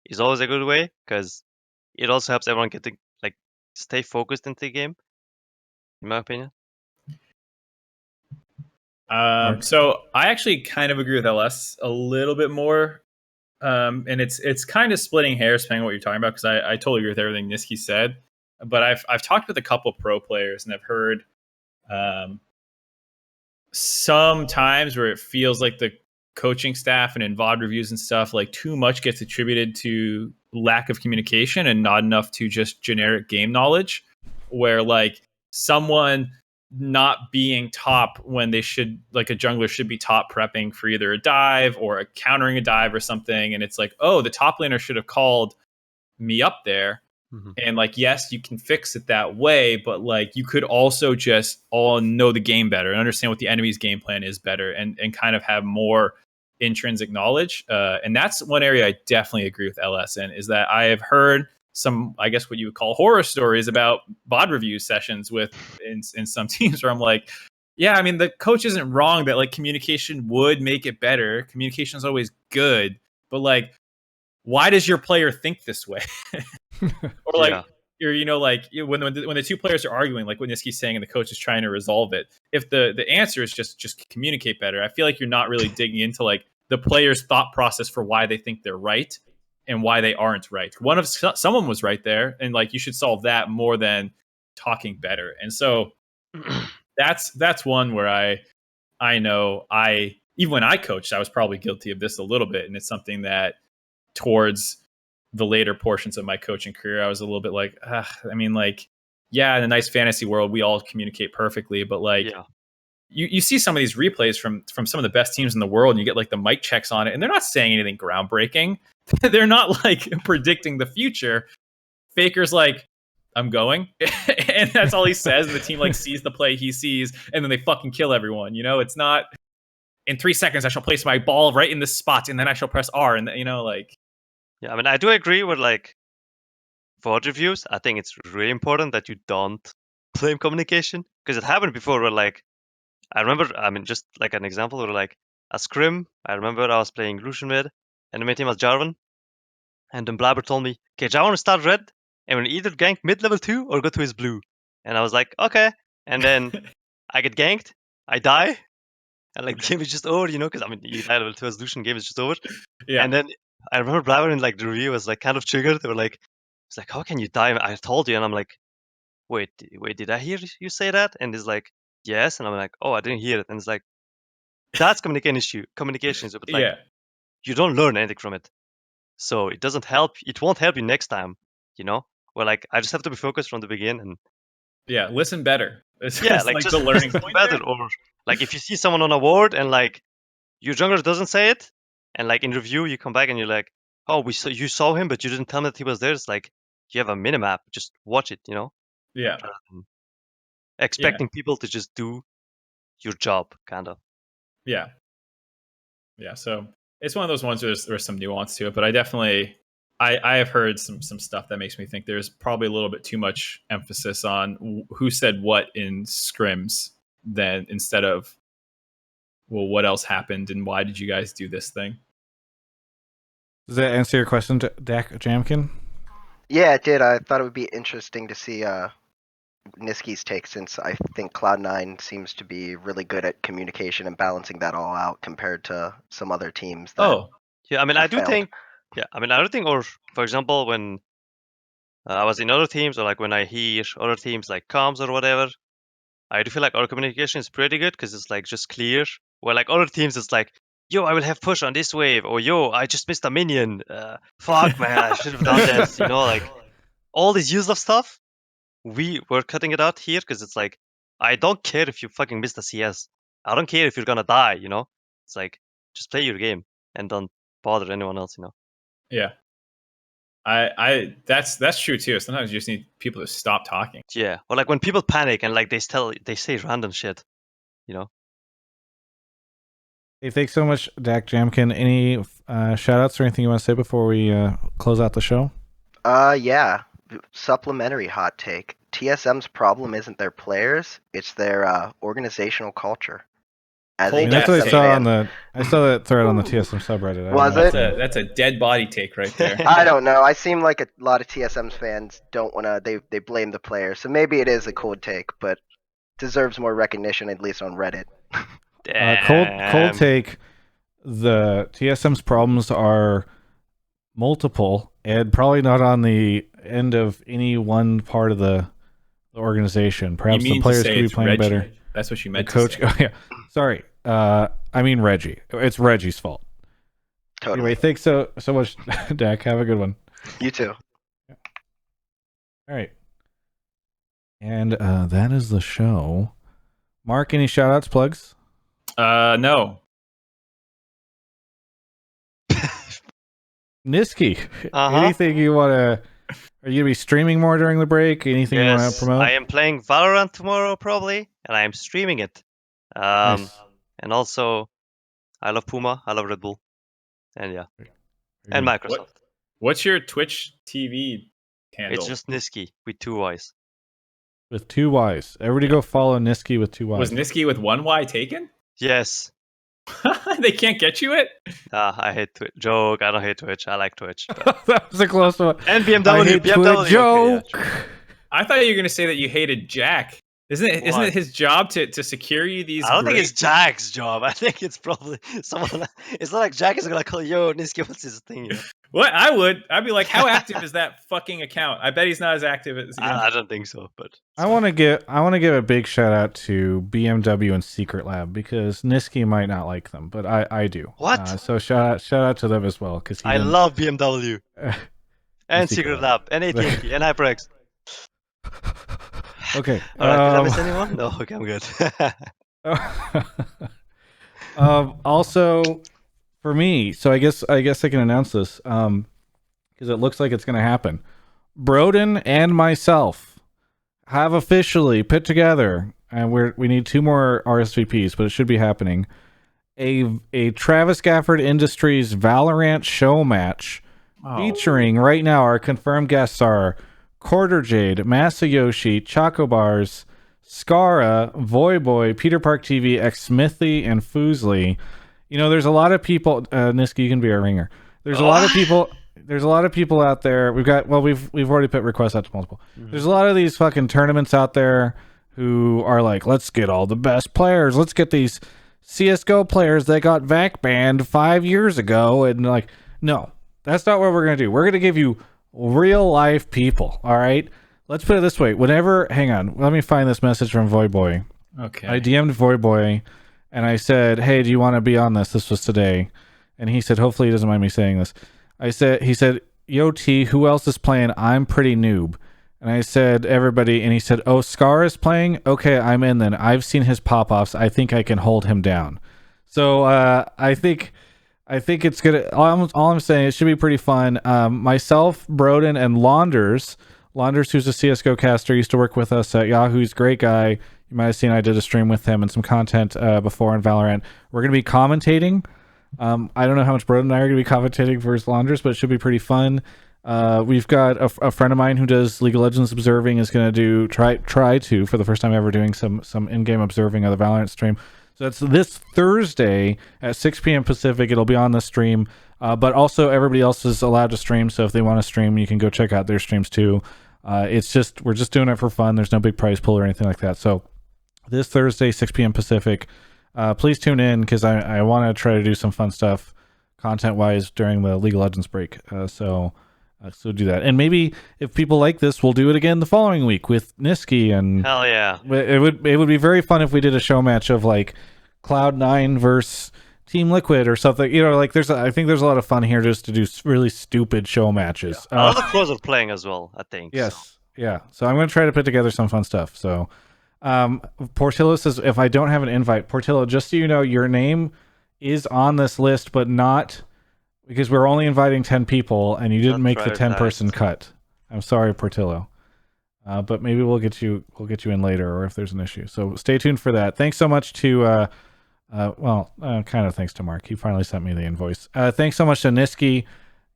is always a good way because it also helps everyone get to stay focused into the game, in my opinion.
So I actually kind of agree with LS a little bit more, and it's kind of splitting hairs depending on what you're talking about, because I totally agree with everything Nisqy said. But I've talked with a couple pro players, and I've heard sometimes where it feels like the coaching staff and in VOD reviews and stuff, too much gets attributed to lack of communication and not enough to just generic game knowledge, where someone not being top when they should, a jungler should be top prepping for either a dive or countering a dive or something, and it's oh, the top laner should have called me up there. Mm-hmm. And yes, you can fix it that way, but you could also just all know the game better and understand what the enemy's game plan is better, and kind of have more intrinsic knowledge. And that's one area I definitely agree with LS in, is that I have heard some, I guess what you would call horror stories about VOD review sessions in some teams where I'm yeah, I mean, the coach isn't wrong that communication would make it better. Communication is always good, but why does your player think this way? Or when the two players are arguing, like what Nisqy's saying, and the coach is trying to resolve it, if the answer is just communicate better, I feel like you're not really digging into the player's thought process for why they think they're right and why they aren't right. Someone was right there, and you should solve that more than talking better. And so that's one where I know even when I coached, I was probably guilty of this a little bit, and it's something that towards the later portions of my coaching career, I was a little bit I mean, yeah, in a nice fantasy world, we all communicate perfectly, but you see some of these replays from some of the best teams in the world, and you get the mic checks on it, and they're not saying anything groundbreaking. They're not predicting the future. Faker's I'm going, and that's all he says. And the team sees the play he sees, and then they fucking kill everyone. It's not in 3 seconds I shall place my ball right in this spot, and then I shall press R, and
Yeah, I mean, I do agree with VOD reviews. I think it's really important that you don't claim communication, because it happened before where I remember, I mean, just an example where a scrim, I remember I was playing Lucian mid, and my team was Jarvan, and then Blabber told me, okay, Jarvan start red, and we'll either gank mid level 2 or go to his blue. And I was like, okay. And then I get ganked, I die, and the game is just over, because I mean, you die level 2 as Lucian, game is just over. Yeah. And then I remember Blabber in the review was kind of triggered. They were it's how can you die? I told you. And I'm wait, did I hear you say that? And he's yes. And I'm oh, I didn't hear it. And it's that's communication issue. Communication issue. But yeah, you don't learn anything from it. So it doesn't help. It won't help you next time, Where I just have to be focused from the beginning. And
yeah, listen better. It's
Yeah,
just,
like just
the learning
listen
point
to
there.
better, or like if you see someone on a ward and like your jungler doesn't say it, and like in review you come back and you're like, oh, you saw him, but you didn't tell me that he was there. It's like you have a minimap, just watch it, you know,
Yeah.
rather than expecting people to just do your job, kind of.
Yeah. Yeah. So it's one of those ones where there's some nuance to it, but I have heard some stuff that makes me think there's probably a little bit too much emphasis on who said what in scrims than instead of, well, what else happened and why did you guys do this thing?
Does that answer your question, Dak Jamkin?
Yeah, it did. I thought it would be interesting to see Nisqy's take, since I think Cloud9 seems to be really good at communication and balancing that all out compared to some other teams that
Yeah, I mean, I do
failed.
think, or for example, when I was in other teams, or like when I hear other teams like comms or whatever, I do feel like our communication is pretty good because it's like just clear. Where like other teams, it's like, yo, I will have push on this wave, or yo, I just missed a minion. Fuck, man, I should have done this. You know, like all this useless stuff. We were cutting it out here because it's like, I don't care if you fucking missed a CS. I don't care if you're gonna die. You know, it's like just play your game and don't bother anyone else. You know.
Yeah. That's true too. Sometimes you just need people to stop talking.
Yeah, or like when people panic and like they say random shit, you know.
Hey, thanks so much, Dak Jamkin. Any shout outs or anything you want to say before we close out the show?
Yeah. Supplementary hot take. TSM's problem isn't their players, it's their organizational culture.
That's what I saw fan. I saw that thread on the TSM subreddit.
Was it?
That's a dead body take right there.
I don't know. I seem like a lot of TSM's fans don't want to. They blame the players, so maybe it is a cold take, but deserves more recognition, at least on Reddit.
Cold take. The TSM's problems are multiple and probably not on the end of any one part of the organization. Perhaps the players could be playing better.
That's what you meant.
Coach.
To say.
Yeah. Sorry. I mean Reggie. It's Reggie's fault.
Totally.
Anyway, thanks so much, Dak. Have a good one.
You too.
Yeah. All right. And that is the show. Mark, any shout outs, plugs?
No.
Nisqy, anything you want to... Are you going to be streaming more during the break? Anything you want to promote?
I am playing Valorant tomorrow, probably, and I am streaming it.
Nice.
And also, I love Puma, I love Red Bull, and yeah. And Microsoft.
What's your Twitch TV handle?
It's just Nisqy with 2 Ys.
With 2 Ys. Everybody go follow Nisqy with 2 Ys.
Was Nisqy with 1 Y taken?
Yes.
They can't get you it?
I hate Twitch. Joke, I don't hate Twitch. I like Twitch. But...
that was a close one.
And BMW. BMW.
Joke.
Okay, yeah,
I thought you were going to say that you hated Jack. Isn't it his job to secure you these?
I don't think it's Jack's job. I think it's probably someone. It's not like Jack is gonna call, yo, Nisqy, what's his thing? You know?
What? I'd be like, how active is that fucking account? I bet he's not as active as.
I don't think so, but
I want to give a big shout out to BMW and Secret Lab because Nisqy might not like them, but I do.
What?
So shout out to them as well because
I love BMW and Secret Lab and AT&T and HyperX.
Okay.
All right, did I miss anyone? No, okay, I'm good.
Also, for me, so I guess I can announce this because it looks like it's going to happen. Broden and myself have officially put together, and we need 2 more RSVPs, but it should be happening. A Travis Gafford Industries Valorant show match featuring right now our confirmed guests are Quarter Jade, Masayoshi, Chocobars, Skara, Voyboy, Peter Park TV, X Smithy, and Foosley. You know, there's a lot of people. Nisqy, you can be a ringer. There's a lot of people. There's a lot of people out there. We've already put requests out to multiple. Mm-hmm. There's a lot of these fucking tournaments out there who are like, let's get all the best players. Let's get these CS:GO players that got VAC banned 5 years ago. And like, no, that's not what we're gonna do. We're gonna give you real life people. All right, let's put it this way. Hang on, let me find this message from Voyboy.
Okay.
I DM'd Voyboy and I said, hey, do you want to be on this? This was today. And he said, hopefully he doesn't mind me saying this. He said, yo T, who else is playing I'm Pretty Noob? And I said, everybody, and he said, oh, Scar is playing? Okay, I'm in then. I've seen his pop-offs. I think I can hold him down. So I think it's gonna. All I'm saying, it should be pretty fun. Myself, Broden, and Launders, who's a CS:GO caster, used to work with us at Yahoo. He's a great guy. You might have seen I did a stream with him and some content before on Valorant. We're gonna be commentating. I don't know how much Broden and I are gonna be commentating for his Launders, but it should be pretty fun. We've got a friend of mine who does League of Legends observing is gonna try to for the first time ever doing some in-game observing of the Valorant stream. So that's this Thursday at 6 p.m. Pacific. It'll be on the stream, but also everybody else is allowed to stream. So if they want to stream, you can go check out their streams too. We're just doing it for fun. There's no big prize pool or anything like that. So this Thursday, 6 p.m. Pacific, please tune in because I want to try to do some fun stuff content-wise during the League of Legends break. So do that. And maybe if people like this, we'll do it again the following week with Nisqy. And
hell yeah,
it would be very fun if we did a show match of like Cloud9 versus Team Liquid or something. Like I think there's a lot of fun here just to do really stupid show matches.
All the pros are playing as well, I think.
Yes,
so.
Yeah. So I'm going to try to put together some fun stuff. So Portillo says, if I don't have an invite, Portillo, just so you know, your name is on this list, but not because we're only inviting 10 people and you didn't make the 10-person cut. I'm sorry, Portillo. But maybe we'll get you in later, or if there's an issue. So stay tuned for that. Thanks so much to kind of thanks to Mark. He finally sent me the invoice. Thanks so much to Nisqy.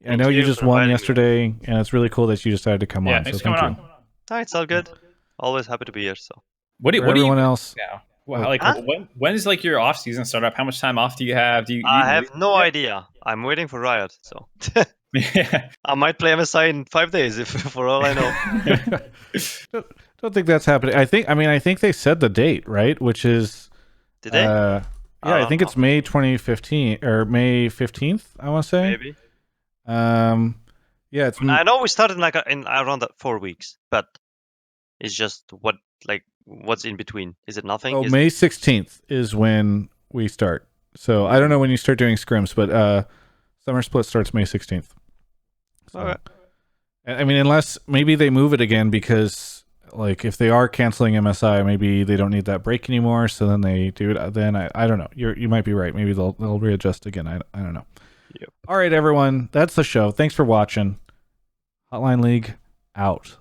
I know you just won yesterday, and it's really cool that you decided to come on.
Thanks
so
for coming
you.
on.
No, it's all good. Always happy to be here. So
what do
everyone else?
Yeah. Well, like when's like your off season start up? How much time off do you have?
I have no idea. I'm waiting for Riot, so I might play MSI in 5 days, if for all I know.
Don't think that's happening. I think they said the date, right? Which is
did they?
Yeah, I think it's May 2015 or May 15th. I want to say
maybe.
Yeah, it's.
I know we started in around 4 weeks, but it's just what's in between? Is it nothing?
Oh, May 16th is when we start. So I don't know when you start doing scrims, but Summer Split starts May 16th. So,
okay.
I mean, unless maybe they move it again because, like, if they are canceling MSI, maybe they don't need that break anymore. So then they do it. Then I don't know. You might be right. Maybe they'll readjust again. I don't know.
Yep.
All right, everyone. That's the show. Thanks for watching. Hotline League out.